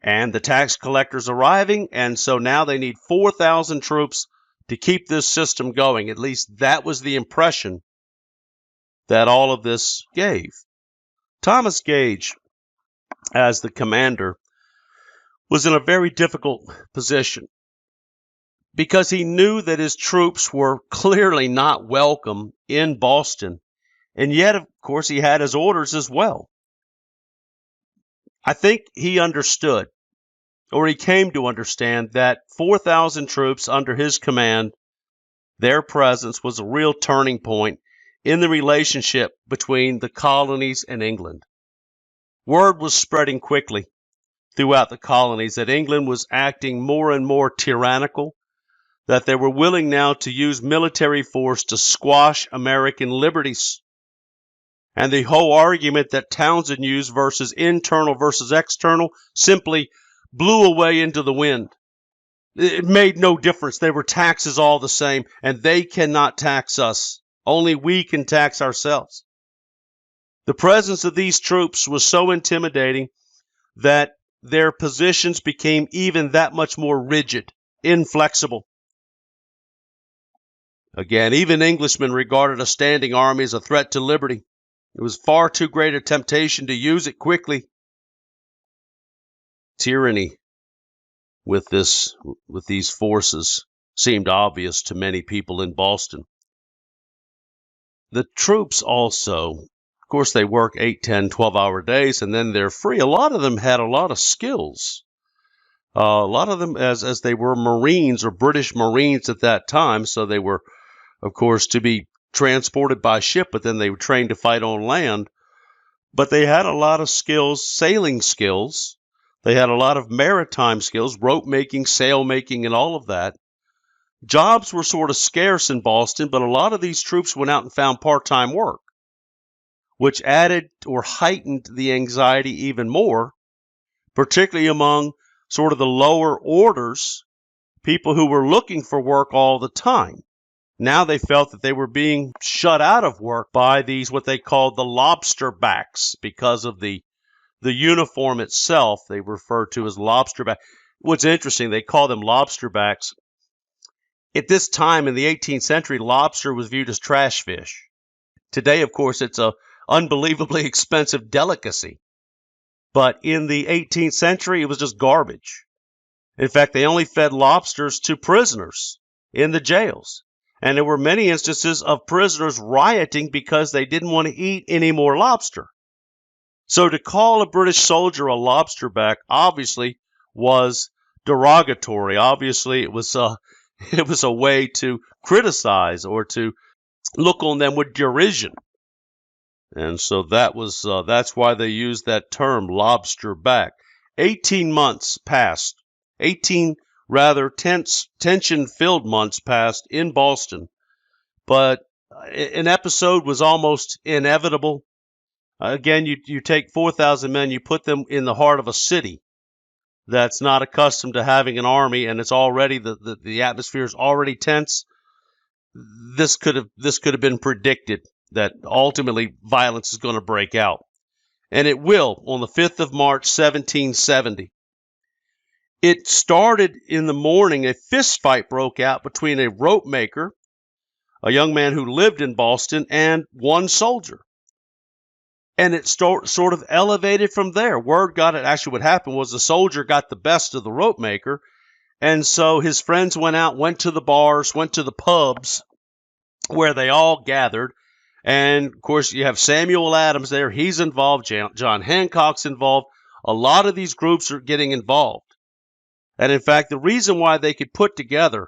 and the tax collectors arriving. And so now they need 4,000 troops to keep this system going. At least that was the impression that all of this gave. Thomas Gage, as the commander, was in a very difficult position because he knew that his troops were clearly not welcome in Boston. And yet, of course, he had his orders as well. I think he understood, or he came to understand, that 4,000 troops under his command, their presence was a real turning point in the relationship between the colonies and England. Word was spreading quickly throughout the colonies that England was acting more and more tyrannical, that they were willing now to use military force to squash American liberties. And the whole argument that Townshend used versus internal versus external simply blew away into the wind. It made no difference. They were taxes all the same, and they cannot tax us. Only we can tax ourselves. The presence of these troops was so intimidating that their positions became even that much more rigid, inflexible. Again, even Englishmen regarded a standing army as a threat to liberty. It was far too great a temptation to use it quickly. Tyranny with these forces seemed obvious to many people in Boston. The troops also, of course, they work 8, 10, 12-hour days, and then they're free. A lot of them had a lot of skills. A lot of them, as they were Marines or British Marines at that time, so they were, of course, to be transported by ship, but then they were trained to fight on land. But they had a lot of skills, sailing skills. They had a lot of maritime skills, rope making, sail making, and all of that. Jobs were sort of scarce in Boston, but a lot of these troops went out and found part-time work, which added or heightened the anxiety even more, particularly among sort of the lower orders, people who were looking for work all the time. Now they felt that they were being shut out of work by these, what they called the lobster backs, because of the uniform itself. They refer to as lobster back. What's interesting, they call them lobster backs. At this time in the 18th century, lobster was viewed as trash fish. Today, of course, it's a unbelievably expensive delicacy. But in the 18th century, it was just garbage. In fact, they only fed lobsters to prisoners in the jails. And there were many instances of prisoners rioting because they didn't want to eat any more lobster. So to call a British soldier a lobsterback obviously was derogatory. Obviously, it was a way to criticize or to look on them with derision. And so that's why they used that term, lobsterback. 18 months passed. 18 rather tension-filled months passed in Boston. But an episode was almost inevitable. Again, you take 4,000 men, you put them in the heart of a city that's not accustomed to having an army, and it's already the atmosphere is already tense. This could have been predicted, that ultimately violence is going to break out, and it will on the 5th of March, 1770. It started in the morning. A fist fight broke out between a rope maker, a young man who lived in Boston, and one soldier. And it sort of elevated from there. Word got it. Actually, what happened was the soldier got the best of the rope maker. And so his friends went out, went to the bars, went to the pubs where they all gathered. And, of course, you have Samuel Adams there. He's involved. John Hancock's involved. A lot of these groups are getting involved. And in fact, the reason why they could put together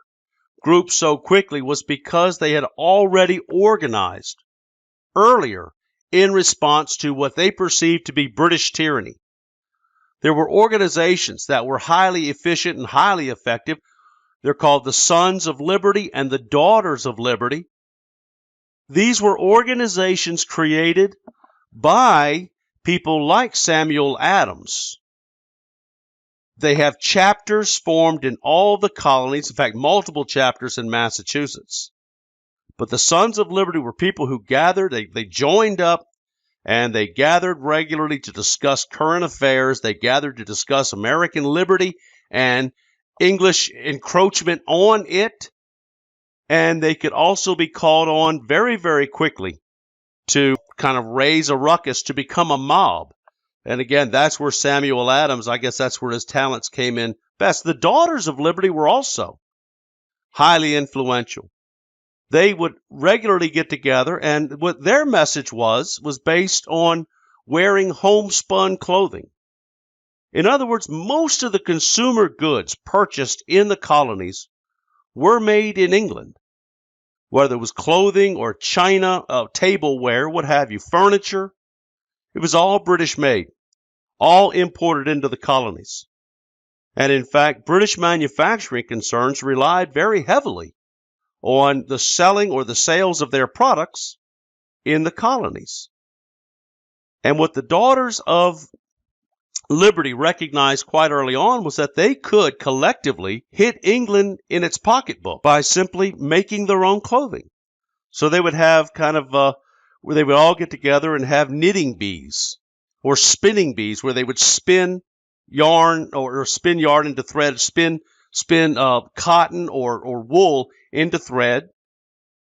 groups so quickly was because they had already organized earlier in response to what they perceived to be British tyranny. There were organizations that were highly efficient and highly effective. They're called the Sons of Liberty and the Daughters of Liberty. These were organizations created by people like Samuel Adams. They have chapters formed in all the colonies, in fact, multiple chapters in Massachusetts. But the Sons of Liberty were people who gathered, they joined up, and they gathered regularly to discuss current affairs. They gathered to discuss American liberty and English encroachment on it. And they could also be called on very, very quickly to kind of raise a ruckus, to become a mob. And again, that's where Samuel Adams, I guess that's where his talents came in best. The Daughters of Liberty were also highly influential. They would regularly get together, and what their message was based on wearing homespun clothing. In other words, most of the consumer goods purchased in the colonies were made in England, whether it was clothing or china, tableware, what have you, furniture. It was all British made, all imported into the colonies. And in fact, British manufacturing concerns relied very heavily on the selling or the sales of their products in the colonies. And what the Daughters of Liberty recognized quite early on was that they could collectively hit England in its pocketbook by simply making their own clothing. So they would have kind of where they would all get together and have knitting bees or spinning bees, where they would spin yarn or spin yarn into thread, spin cotton or wool into thread.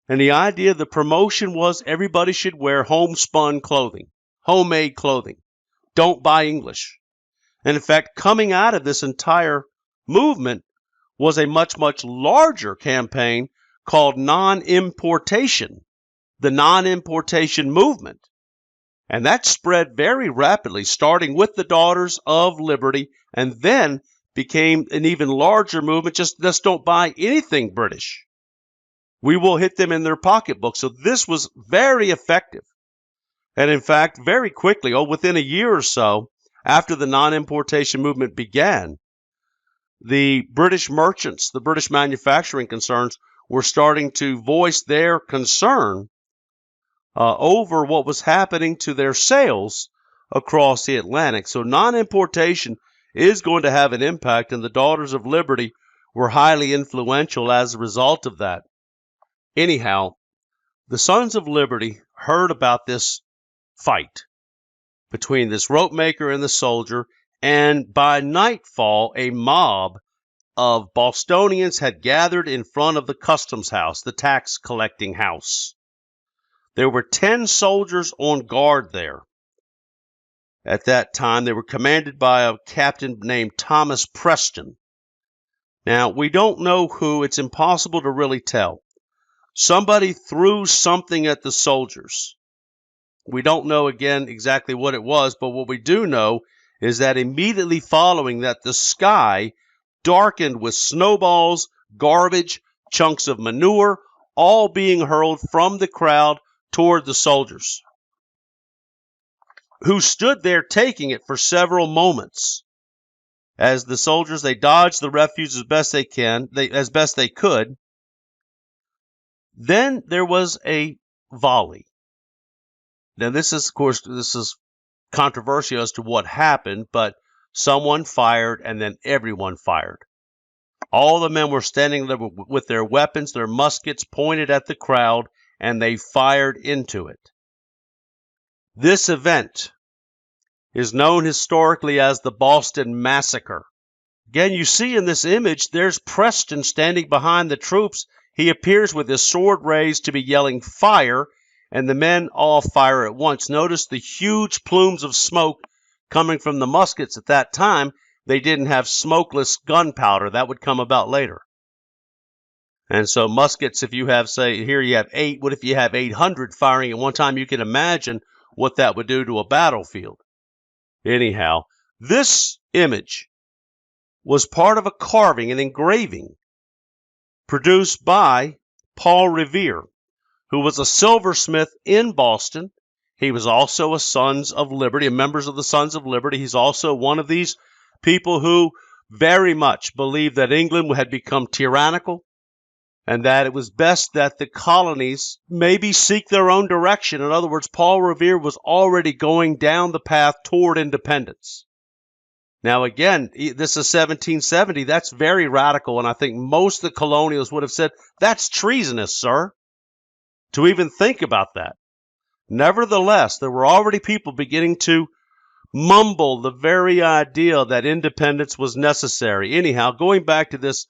And the idea, the promotion was everybody should wear homespun clothing, homemade clothing. Don't buy English. And in fact, coming out of this entire movement was a much, much larger campaign called non-importation, the non-importation movement. And that spread very rapidly, starting with the Daughters of Liberty, and then became an even larger movement. Just don't buy anything British. We will hit them in their pocketbook. So this was very effective. And in fact, very quickly, within a year or so, after the non-importation movement began, the British merchants, the British manufacturing concerns, were starting to voice their concern over what was happening to their sales across the Atlantic. So non-importation is going to have an impact, and the Daughters of Liberty were highly influential as a result of that. Anyhow, the Sons of Liberty heard about this fight between this rope maker and the soldier, and by nightfall, a mob of Bostonians had gathered in front of the customs house, the tax collecting house. There were 10 soldiers on guard there. At that time, they were commanded by a captain named Thomas Preston. Now, we don't know who. It's impossible to really tell. Somebody threw something at the soldiers. We don't know, again, exactly what it was, but what we do know is that immediately following that, the sky darkened with snowballs, garbage, chunks of manure, all being hurled from the crowd toward the soldiers, who stood there taking it for several moments. As the soldiers, they dodged the refuse as best they could. Then there was a volley. Now, this is controversial as to what happened, but someone fired and then everyone fired. All the men were standing there with their weapons, their muskets pointed at the crowd, and they fired into it. This event is known historically as the Boston Massacre. Again, you see in this image, there's Preston standing behind the troops. He appears with his sword raised to be yelling, "Fire!" and the men all fire at once. Notice the huge plumes of smoke coming from the muskets. At that time, they didn't have smokeless gunpowder. That would come about later. And so muskets, if you have, say, here you have 8, what if you have 800 firing at one time? You can imagine what that would do to a battlefield. Anyhow, this image was part of a carving, an engraving, produced by Paul Revere, who was a silversmith in Boston. He was also a Sons of Liberty, a member of the Sons of Liberty. He's also one of these people who very much believed that England had become tyrannical and that it was best that the colonies maybe seek their own direction. In other words, Paul Revere was already going down the path toward independence. Now, again, this is 1770. That's very radical, and I think most of the colonials would have said, that's treasonous, sir, to even think about that. Nevertheless, there were already people beginning to mumble the very idea that independence was necessary. Anyhow, going back to this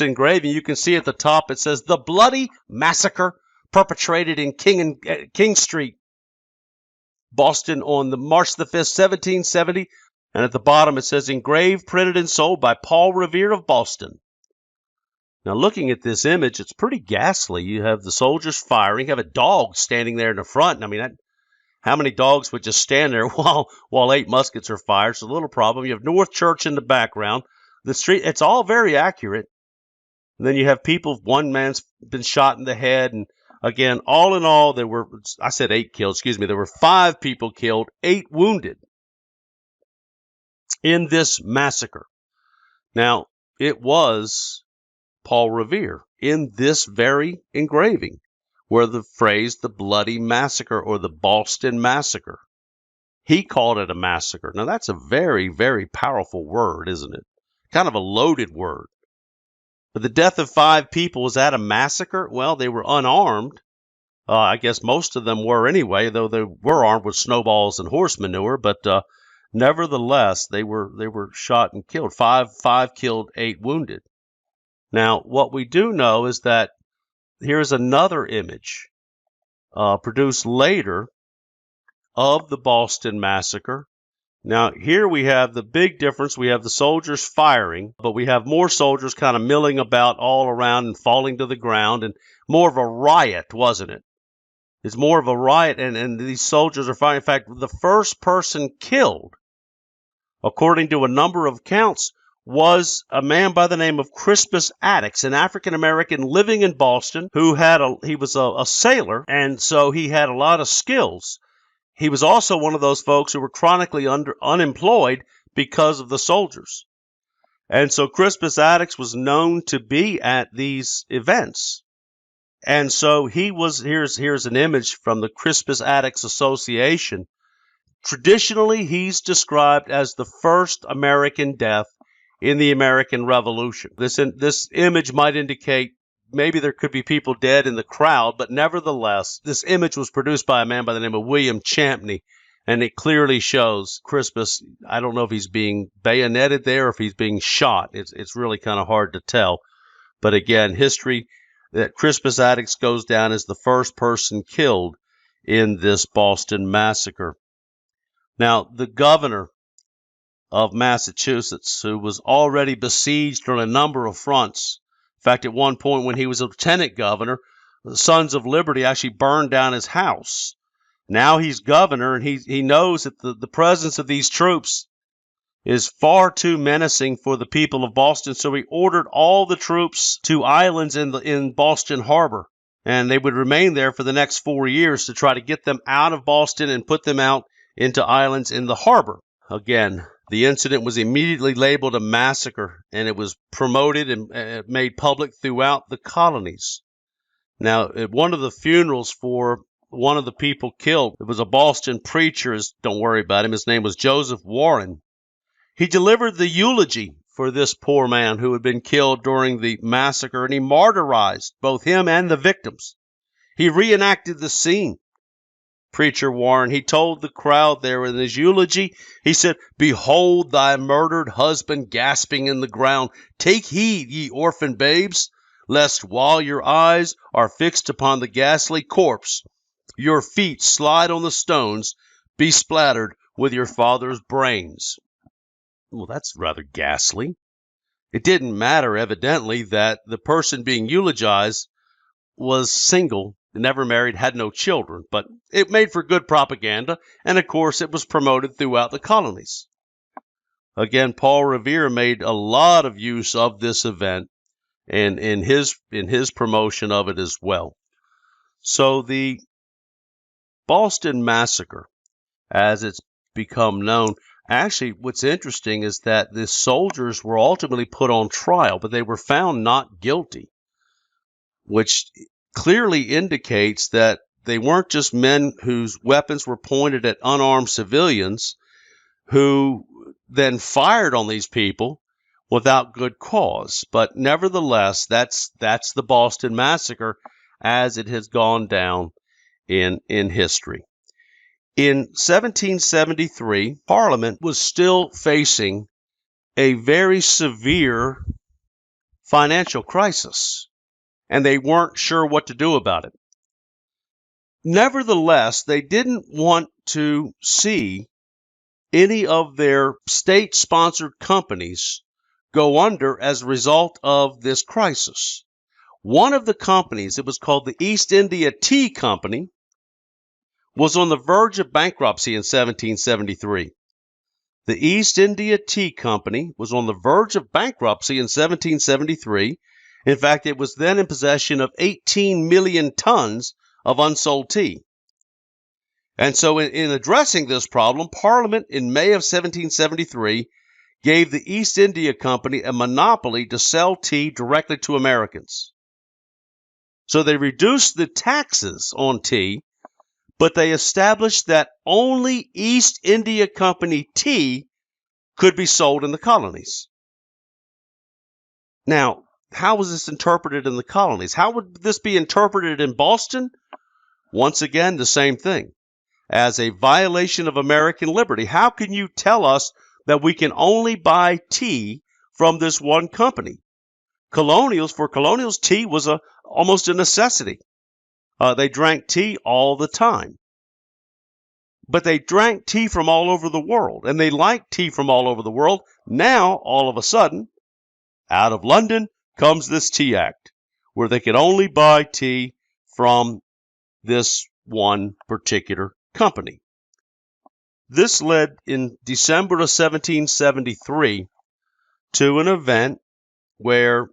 engraving, you can see at the top it says, "The bloody massacre perpetrated in King Street, Boston on the March the 5th, 1770. And at the bottom it says, "Engraved, printed, and sold by Paul Revere of Boston." Now, looking at this image, it's pretty ghastly. You have the soldiers firing. You have a dog standing there in the front. I mean, how many dogs would just stand there while 8 muskets are fired? It's a little problem. You have North Church in the background. The street, it's all very accurate. And then you have people, one man's been shot in the head. And again, all in all, I said 8 killed, excuse me. There were 5 people killed, 8 wounded in this massacre. Now, it was Paul Revere in this very engraving where the phrase "the bloody massacre" or the Boston Massacre. He called it a massacre. Now, that's a very, very powerful word, isn't it? Kind of a loaded word. But the death of 5 people, was that a massacre? Well, they were unarmed. I guess most of them were anyway, though they were armed with snowballs and horse manure. But nevertheless, they were shot and killed. 5 killed, 8 wounded. Now, what we do know is that here's another image produced later of the Boston Massacre. Now, here we have the big difference. We have the soldiers firing, but we have more soldiers kind of milling about all around and falling to the ground, and more of a riot, wasn't it? It's more of a riot, and these soldiers are firing. In fact, the first person killed, according to a number of accounts, was a man by the name of Crispus Attucks, an African-American living in Boston who he was a sailor, and so he had a lot of skills. He was also one of those folks who were chronically unemployed because of the soldiers. And so Crispus Attucks was known to be at these events. And so here's an image from the Crispus Attucks Association. Traditionally, he's described as the first American death in the American Revolution. This image might indicate maybe there could be people dead in the crowd, but nevertheless, this image was produced by a man by the name of William Champney, and it clearly shows Crispus. I don't know if he's being bayoneted there or if he's being shot. It's really kind of hard to tell. But again, history, that Crispus Attucks goes down as the first person killed in this Boston Massacre. Now, the governor of Massachusetts, who was already besieged on a number of fronts. In fact, at one point when he was a lieutenant governor, the Sons of Liberty actually burned down his house. Now he's governor, and he knows that the presence of these troops is far too menacing for the people of Boston, so he ordered all the troops to islands in Boston Harbor, and they would remain there for the next 4 years to try to get them out of Boston and put them out into islands in the harbor. Again, the incident was immediately labeled a massacre, and it was promoted and made public throughout the colonies. Now, at one of the funerals for one of the people killed, it was a Boston preacher. Don't worry about him. His name was Joseph Warren. He delivered the eulogy for this poor man who had been killed during the massacre, and he martyrized both him and the victims. He reenacted the scene. Preacher Warren, he told the crowd there in his eulogy, he said, "Behold thy murdered husband gasping in the ground. Take heed, ye orphan babes, lest while your eyes are fixed upon the ghastly corpse, your feet slide on the stones, be splattered with your father's brains." Well, that's rather ghastly. It didn't matter, evidently, that the person being eulogized was single, never married, had no children, but it made for good propaganda, and of course it was promoted throughout the colonies. Again, Paul Revere made a lot of use of this event and in his promotion of it as well. So the Boston Massacre, as it's become known, actually what's interesting is that the soldiers were ultimately put on trial, but they were found not guilty, which clearly indicates that they weren't just men whose weapons were pointed at unarmed civilians who then fired on these people without good cause. But nevertheless, that's the Boston Massacre as it has gone down in history. In 1773, Parliament was still facing a very severe financial crisis, and they weren't sure what to do about it. Nevertheless, they didn't want to see any of their state-sponsored companies go under as a result of this crisis. One of the companies, it was called the East India Tea Company, was on the verge of bankruptcy in 1773. The East India Tea Company was on the verge of bankruptcy in 1773. In fact, it was then in possession of 18 million tons of unsold tea. And so in addressing this problem, Parliament in May of 1773 gave the East India Company a monopoly to sell tea directly to Americans. So they reduced the taxes on tea, but they established that only East India Company tea could be sold in the colonies. Now, how was this interpreted in the colonies? How would this be interpreted in Boston? Once again, the same thing. As a violation of American liberty. How can you tell us that we can only buy tea from this one company? For colonials, tea was almost a necessity. They drank tea all the time. But they drank tea from all over the world, and they liked tea from all over the world. Now, all of a sudden, out of London comes this Tea Act, where they could only buy tea from this one particular company. This led in December of 1773 to an event where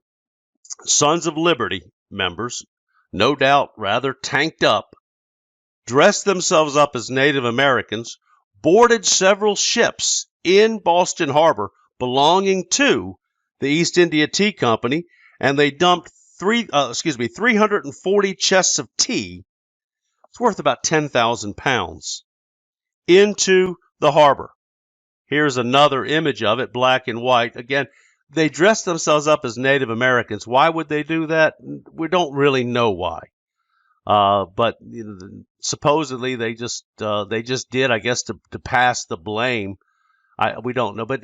Sons of Liberty members, no doubt rather tanked up, dressed themselves up as Native Americans, boarded several ships in Boston Harbor belonging to the East India Tea Company, and they dumped 340 chests of tea. It's worth about 10,000 pounds into the harbor. Here's another image of it, black and white. Again, they dressed themselves up as Native Americans. Why would they do that? We don't really know why. But supposedly they just did, I guess, to pass the blame. We don't know, but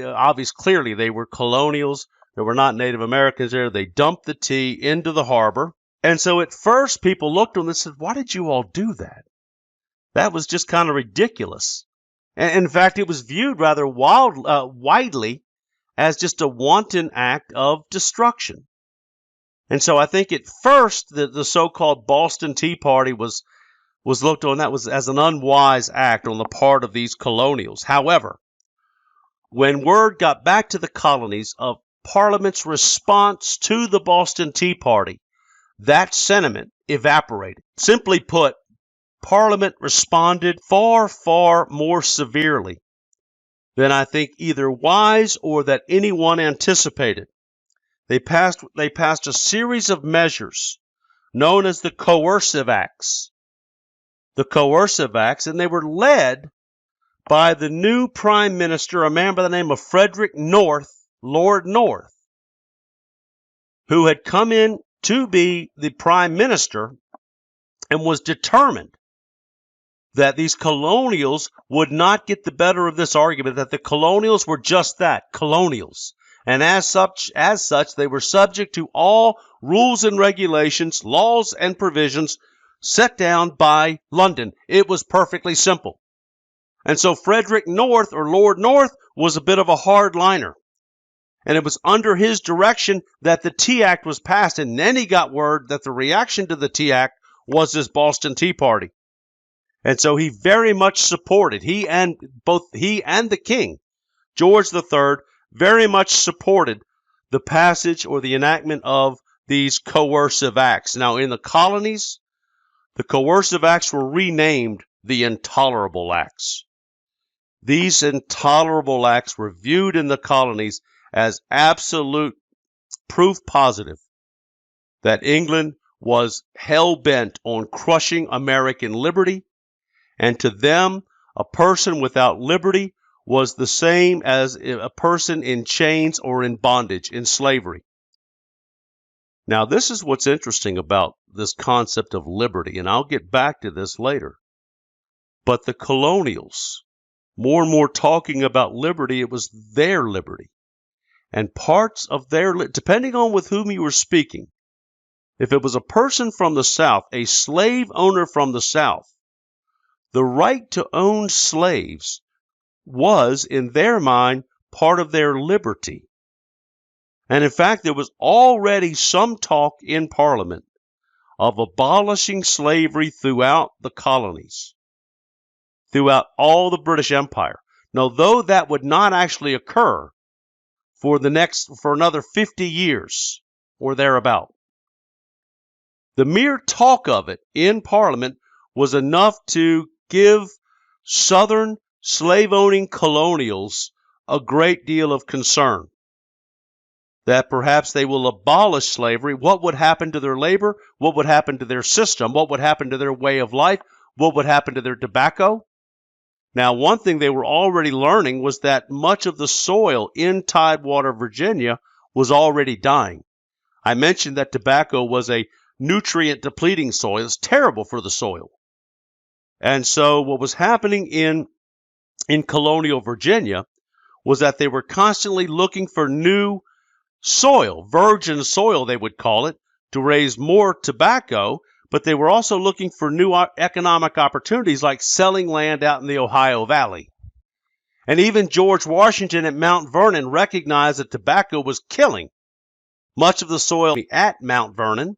clearly they were colonials. There were not Native Americans there. They dumped the tea into the harbor. And so at first people looked at them and said, why did you all do that? That was just kind of ridiculous. And in fact, it was viewed rather widely as just a wanton act of destruction. And so I think at first the so-called Boston Tea Party was looked on that was as an unwise act on the part of these colonials. However, when word got back to the colonies of Parliament's response to the Boston Tea Party, that sentiment evaporated. Simply put, Parliament responded far, far more severely than I think either wise or that anyone anticipated. They passed a series of measures known as the Coercive Acts. The Coercive Acts, and they were led by the new Prime Minister, a man by the name of Frederick North, Lord North, who had come in to be the Prime Minister and was determined that these colonials would not get the better of this argument, that the colonials were just that, colonials. And as such, they were subject to all rules and regulations, laws and provisions set down by London. It was perfectly simple. And so Frederick North, or Lord North, was a bit of a hardliner. And it was under his direction that the Tea Act was passed. And then he got word that the reaction to the Tea Act was this Boston Tea Party. And so he very much supported, both he and the king, George III, very much supported the passage or the enactment of these coercive acts. Now, in the colonies, the coercive acts were renamed the intolerable acts. These intolerable acts were viewed in the colonies as absolute proof positive that England was hell-bent on crushing American liberty, and to them, a person without liberty was the same as a person in chains or in bondage, in slavery. Now, this is what's interesting about this concept of liberty, and I'll get back to this later. But the colonials, more and more talking about liberty, it was their liberty. And parts of their, depending on with whom you were speaking, if it was a person from the South, a slave owner from the South, the right to own slaves was, in their mind, part of their liberty. And in fact, there was already some talk in Parliament of abolishing slavery throughout the colonies, throughout all the British Empire. Now, though that would not actually occur for another 50 years or thereabout, the mere talk of it in Parliament was enough to give Southern slave-owning colonials a great deal of concern that perhaps they will abolish slavery. What would happen to their labor? What would happen to their system? What would happen to their way of life? What would happen to their tobacco? Now, one thing they were already learning was that much of the soil in Tidewater, Virginia, was already dying. I mentioned that tobacco was a nutrient-depleting soil. It's terrible for the soil. And so what was happening in colonial Virginia was that they were constantly looking for new soil, virgin soil they would call it, to raise more tobacco, but they were also looking for new economic opportunities like selling land out in the Ohio Valley. And even George Washington at Mount Vernon recognized that tobacco was killing much of the soil at Mount Vernon.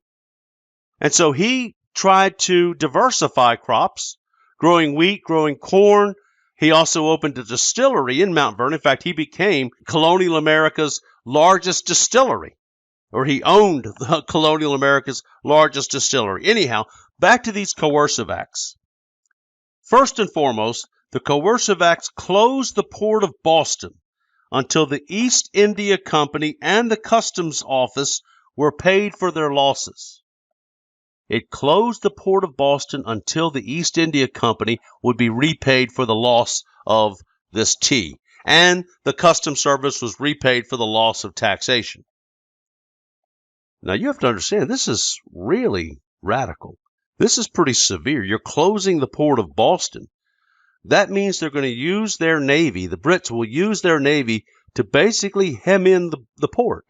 And so he tried to diversify crops, growing wheat, growing corn. He also opened a distillery in Mount Vernon. In fact, he became colonial America's largest distillery, or he owned the colonial America's largest distillery. Anyhow, back to these coercive acts. First and foremost, the coercive acts closed the port of Boston until the East India Company and the Customs Office were paid for their losses. It closed the port of Boston until the East India Company would be repaid for the loss of this tea, and the Customs Service was repaid for the loss of taxation. Now, you have to understand, this is really radical. This is pretty severe. You're closing the port of Boston. That means they're going to use their navy. The Brits will use their navy to basically hem in the port,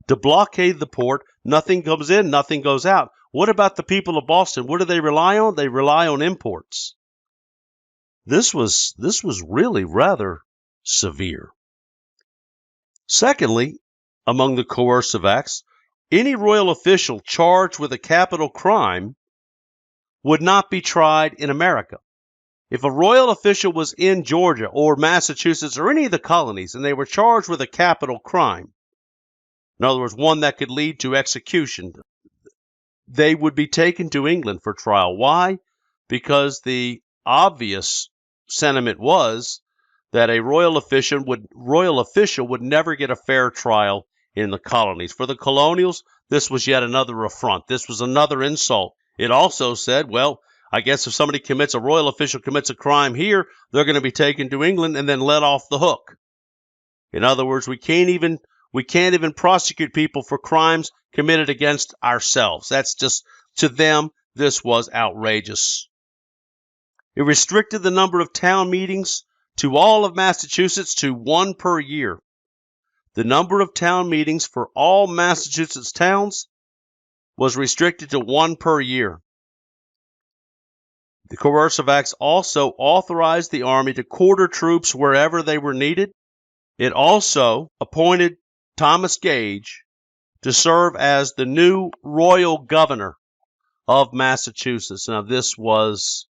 to blockade the port. Nothing comes in, nothing goes out. What about the people of Boston? What do they rely on? They rely on imports. This was really rather severe. Secondly, among the coercive acts, any royal official charged with a capital crime would not be tried in America. If a royal official was in Georgia or Massachusetts or any of the colonies and they were charged with a capital crime, in other words, one that could lead to execution, they would be taken to England for trial. Why? Because the obvious sentiment was that a royal official would never get a fair trial in the colonies. For the colonials, this was yet another affront. This was another insult. It also said, well, I guess if a royal official commits a crime here, they're going to be taken to England and then let off the hook. In other words, we can't even prosecute people for crimes committed against ourselves. That's just, to them, this was outrageous. It restricted the number of town meetings to all of Massachusetts to 1 per year. The number of town meetings for all Massachusetts towns was restricted to 1 per year. The coercive acts also authorized the army to quarter troops wherever they were needed. It also appointed Thomas Gage to serve as the new royal governor of Massachusetts. Now, this was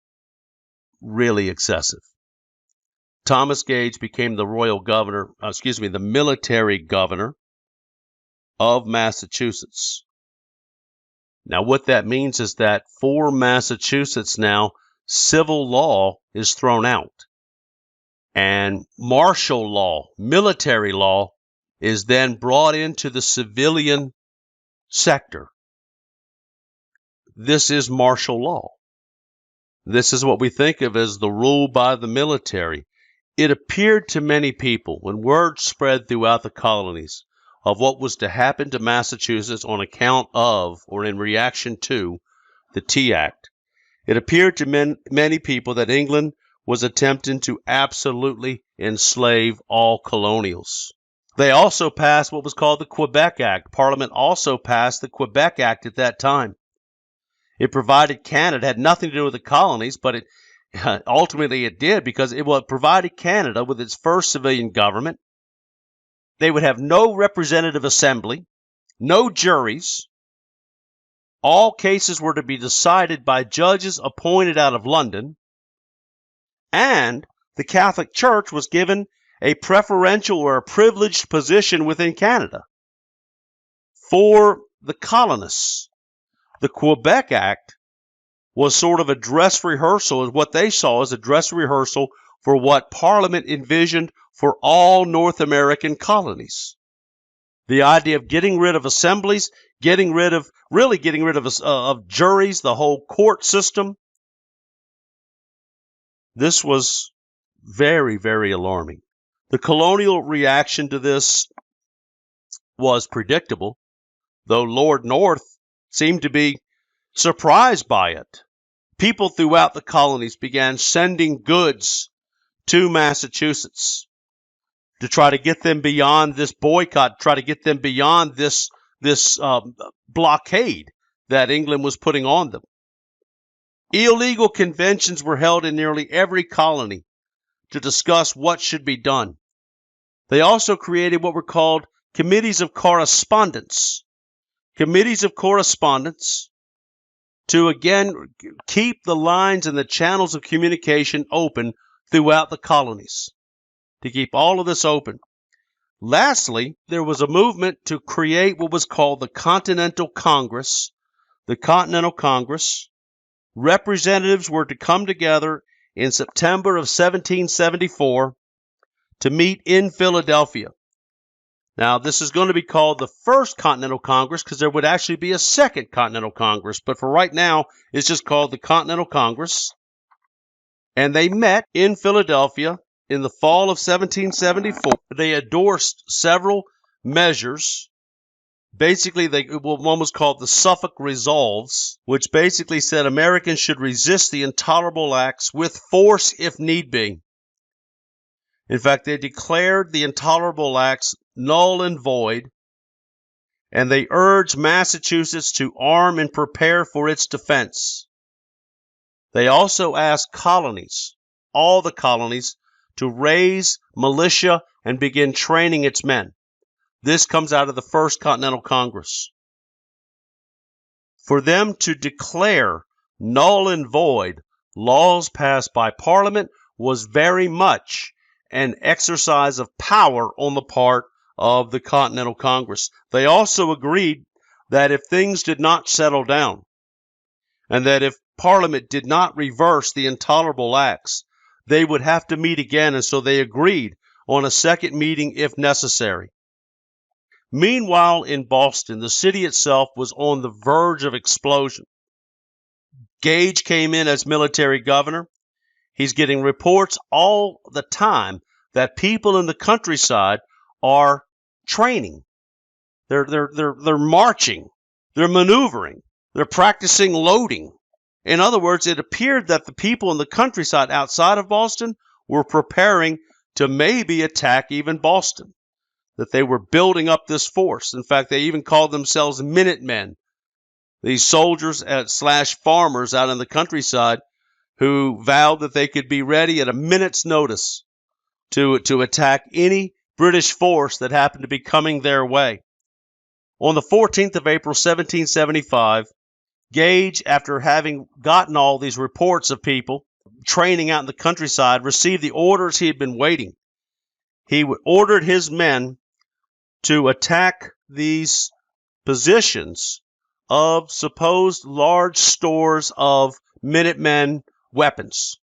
really excessive. Thomas Gage became the the military governor of Massachusetts. Now, what that means is that for Massachusetts now, civil law is thrown out. And martial law, military law, is then brought into the civilian sector. This is martial law. This is what we think of as the rule by the military. It appeared to many people, when word spread throughout the colonies of what was to happen to Massachusetts on account of or in reaction to the Tea Act, it appeared to many people that England was attempting to absolutely enslave all colonials. They also passed what was called the Quebec Act. Parliament also passed the Quebec Act at that time. It provided Canada, had nothing to do with the colonies, but it ultimately it did, because it provided Canada with its first civilian government. They would have no representative assembly, no juries. All cases were to be decided by judges appointed out of London, and the Catholic Church was given a preferential or a privileged position within Canada. For the colonists, the Quebec Act was sort of a dress rehearsal, is what they saw as a dress rehearsal for what Parliament envisioned for all North American colonies. The idea of getting rid of assemblies, getting rid of juries, the whole court system. This was very, very alarming. The colonial reaction to this was predictable, though Lord North seemed to be surprised by it. People throughout the colonies began sending goods to Massachusetts to try to get them beyond this boycott, try to get them beyond this blockade that England was putting on them. Illegal conventions were held in nearly every colony to discuss what should be done. They also created what were called committees of correspondence. Committees of correspondence to, again, keep the lines and the channels of communication open throughout the colonies, to keep all of this open. Lastly, there was a movement to create what was called the Continental Congress. The Continental Congress. Representatives were to come together in September of 1774 to meet in Philadelphia. Now, this is going to be called the First Continental Congress, because there would actually be a Second Continental Congress. But for right now, it's just called the Continental Congress. And they met in Philadelphia in the fall of 1774. They endorsed several measures. Basically, one was called the Suffolk Resolves, which basically said Americans should resist the intolerable acts with force if need be. In fact, they declared the intolerable acts null and void, and they urged Massachusetts to arm and prepare for its defense. They also asked colonies, all the colonies, to raise militia and begin training its men. This comes out of the First Continental Congress. For them to declare null and void laws passed by Parliament was very much an exercise of power on the part of the Continental Congress. They also agreed that if things did not settle down, and that if Parliament did not reverse the intolerable acts, they would have to meet again, and so they agreed on a second meeting if necessary. Meanwhile, in Boston, the city itself was on the verge of explosion. Gage came in as military governor. He's getting reports all the time that people in the countryside are training. They're marching. They're maneuvering. They're practicing loading. In other words, it appeared that the people in the countryside outside of Boston were preparing to maybe attack even Boston, that they were building up this force. In fact, they even called themselves Minutemen, these soldiers / farmers out in the countryside who vowed that they could be ready at a minute's notice to attack any British force that happened to be coming their way. On the 14th of April, 1775, Gage, after having gotten all these reports of people, training out in the countryside, received the orders he had been waiting. He ordered his men to attack these positions of supposed large stores of Minutemen weapons,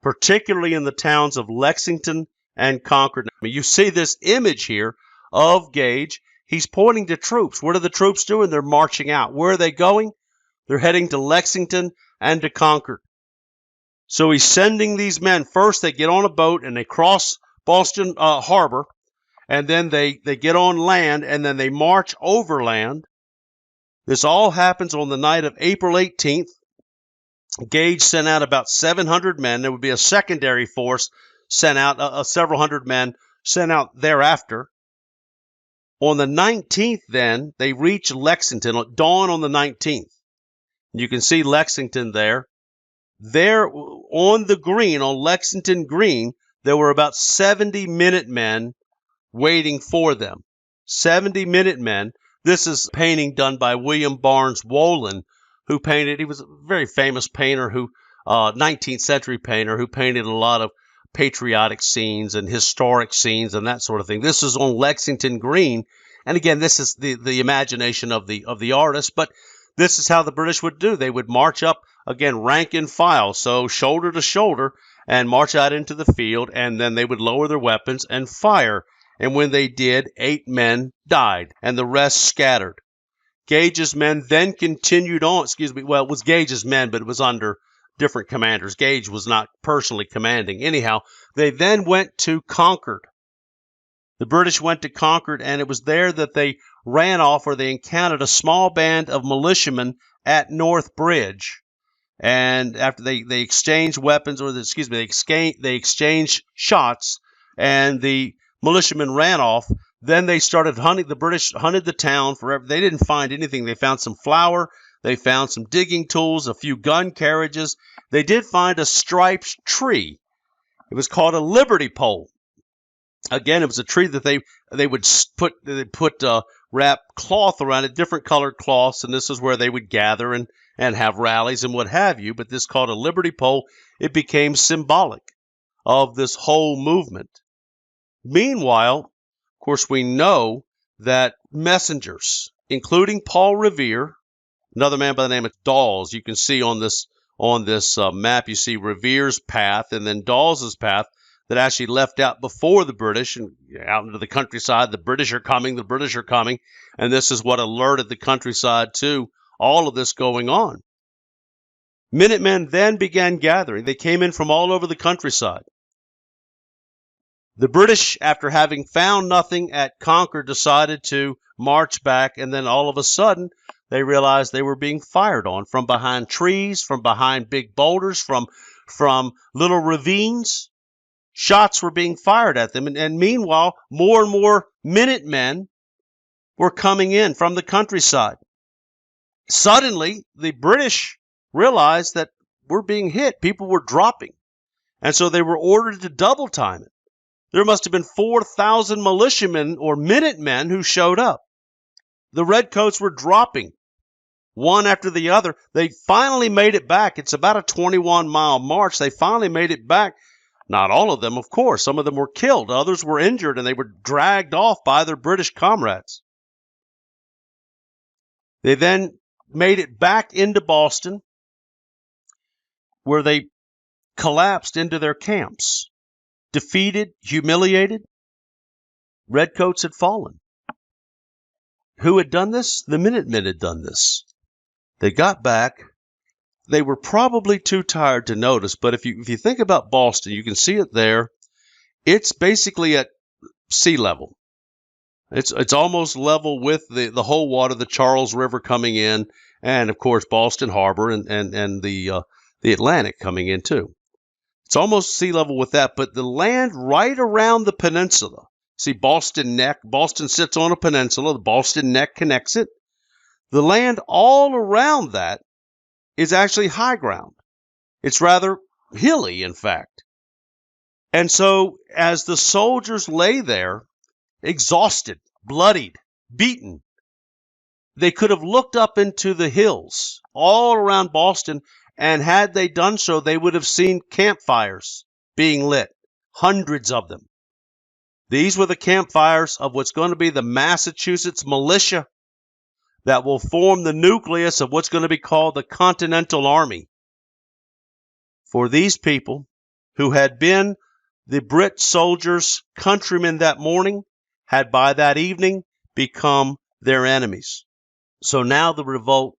particularly in the towns of Lexington and Concord. You see this image here of Gage. He's pointing to troops. What are the troops doing? They're marching out. Where are they going? They're heading to Lexington and to Concord. So he's sending these men. First, they get on a boat and they cross Boston Harbor, and then they get on land, and then they march overland. This all happens on the night of April 18th. Gage sent out about 700 men. There would be a secondary force sent out, several hundred men sent out thereafter. On the 19th, then, they reach Lexington at dawn on the 19th. You can see Lexington there. There on the green, on Lexington Green, there were about 70 Minutemen waiting for them. 70 Minutemen. This is a painting done by William Barnes Wolin, who painted, he was a very famous painter, 19th century painter, who painted a lot of patriotic scenes and historic scenes and that sort of thing. This is on Lexington Green. And again, this is the imagination of the artist, but this is how the British would do. They would march up, again, rank and file, so shoulder to shoulder, and march out into the field, and then they would lower their weapons and fire. And when they did, 8 men died, and the rest scattered. Gage's men then continued on, well, it was Gage's men, but it was under different commanders. Gage was not personally commanding. Anyhow, they then went to Concord. The British went to Concord, and it was there that they ran off, or they encountered a small band of militiamen at North Bridge. And after they exchanged weapons, they exchanged shots, and the militiamen ran off. Then they started hunting. The British hunted the town forever. They didn't find anything. They found some flour. They found some digging tools, a few gun carriages. They did find a striped tree. It was called a liberty pole. Again, it was a tree that they would put wrap cloth around it, different colored cloths, and this is where they would gather and have rallies and what have you. But this called a liberty pole, it became symbolic of this whole movement. Meanwhile, of course, we know that messengers, including Paul Revere, another man by the name of Dawes, you can see on this map, you see Revere's path and then Dawes's path that actually left out before the British and out into the countryside. The British are coming, the British are coming. And this is what alerted the countryside to all of this going on. Minutemen then began gathering. They came in from all over the countryside. The British, after having found nothing at Concord, decided to march back, and then all of a sudden, they realized they were being fired on from behind trees, from behind big boulders, from little ravines. Shots were being fired at them, and meanwhile, more and more Minutemen were coming in from the countryside. Suddenly, the British realized that we're being hit. People were dropping, and so they were ordered to double time it. There must have been 4,000 militiamen or Minutemen who showed up. The Redcoats were dropping, one after the other. They finally made it back. It's about a 21-mile march. They finally made it back. Not all of them, of course. Some of them were killed. Others were injured, and they were dragged off by their British comrades. They then made it back into Boston, where they collapsed into their camps. Defeated, humiliated, Redcoats had fallen. Who had done this? The Minutemen had done this. They got back. They were probably too tired to notice, but if you think about Boston, you can see it there. It's basically at sea level. It's almost level with the whole water, the Charles River coming in, and of course Boston Harbor and the Atlantic coming in too. It's almost sea level with that, but the land right around the peninsula. See, Boston Neck. Boston sits on a peninsula. The Boston Neck connects it. The land all around that is actually high ground. It's rather hilly, in fact. And so as the soldiers lay there, exhausted, bloodied, beaten, they could have looked up into the hills all around Boston, And had they done so, they would have seen campfires being lit, hundreds of them. These were the campfires of what's going to be the Massachusetts militia that will form the nucleus of what's going to be called the Continental Army. For these people who had been the Brit soldiers' countrymen that morning had by that evening become their enemies. So now the revolt,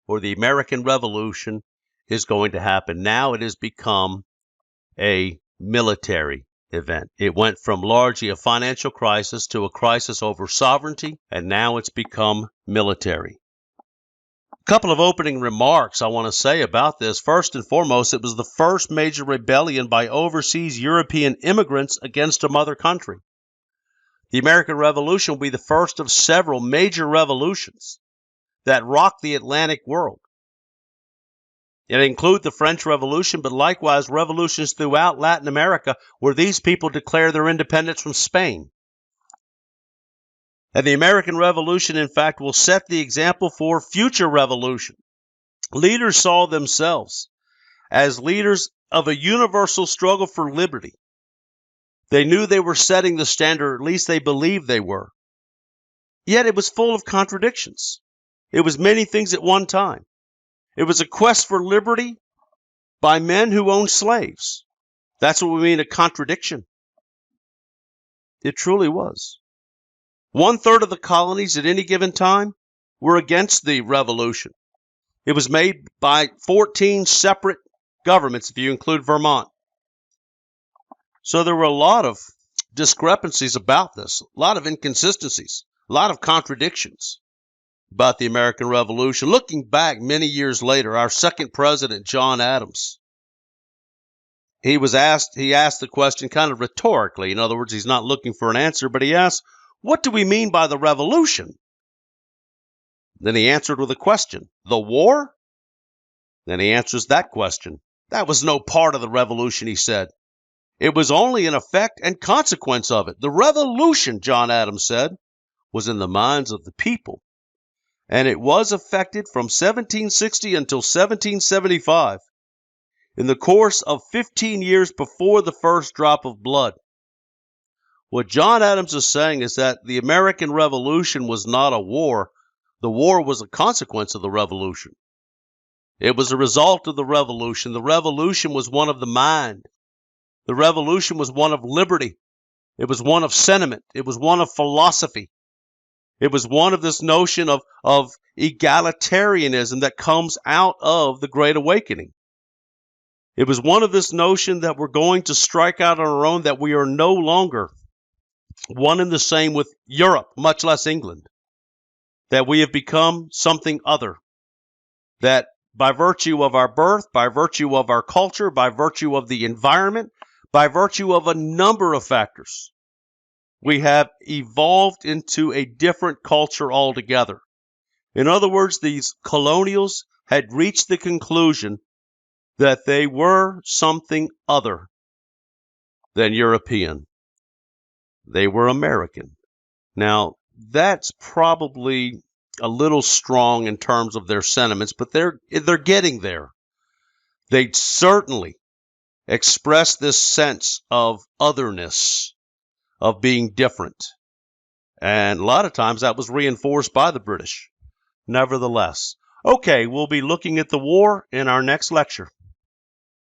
or the American Revolution, is going to happen. Now it has become a military event. It went from largely a financial crisis to a crisis over sovereignty, and now it's become military. A couple of opening remarks I want to say about this. First and foremost, it was the first major rebellion by overseas European immigrants against a mother country. The American Revolution will be the first of several major revolutions that rocked the Atlantic world. It includes the French Revolution, but likewise revolutions throughout Latin America where these people declare their independence from Spain. And the American Revolution, in fact, will set the example for future revolution. Leaders saw themselves as leaders of a universal struggle for liberty. They knew they were setting the standard, or at least they believed they were. Yet it was full of contradictions. It was many things at one time. It was a quest for liberty by men who owned slaves. That's what we mean a contradiction. It truly was. 1/3 of the colonies at any given time were against the revolution. It was made by 14 separate governments, if you include Vermont. So there were a lot of discrepancies about this, a lot of inconsistencies, a lot of contradictions about the American Revolution. Looking back many years later, our second president, John Adams, he asked the question kind of rhetorically. In other words, he's not looking for an answer, but he asked, what do we mean by the revolution? Then he answered with a question, the war? Then he answers that question. That was no part of the revolution, he said. It was only an effect and consequence of it. The revolution, John Adams said, was in the minds of the people. And it was effected from 1760 until 1775, in the course of 15 years before the first drop of blood. What John Adams is saying is that the American Revolution was not a war. The war was a consequence of the revolution. It was a result of the revolution. The revolution was one of the mind. The revolution was one of liberty. It was one of sentiment. It was one of philosophy. It was one of this notion of egalitarianism that comes out of the Great Awakening. It was one of this notion that we're going to strike out on our own, that we are no longer one and the same with Europe, much less England, that we have become something other, that by virtue of our birth, by virtue of our culture, by virtue of the environment, by virtue of a number of factors, we have evolved into a different culture altogether. In other words, these colonials had reached the conclusion that they were something other than European. They were American. Now, that's probably a little strong in terms of their sentiments, but they're getting there. They certainly express this sense of otherness, of being different. And a lot of times that was reinforced by the British. Nevertheless. Okay, we'll be looking at the war in our next lecture.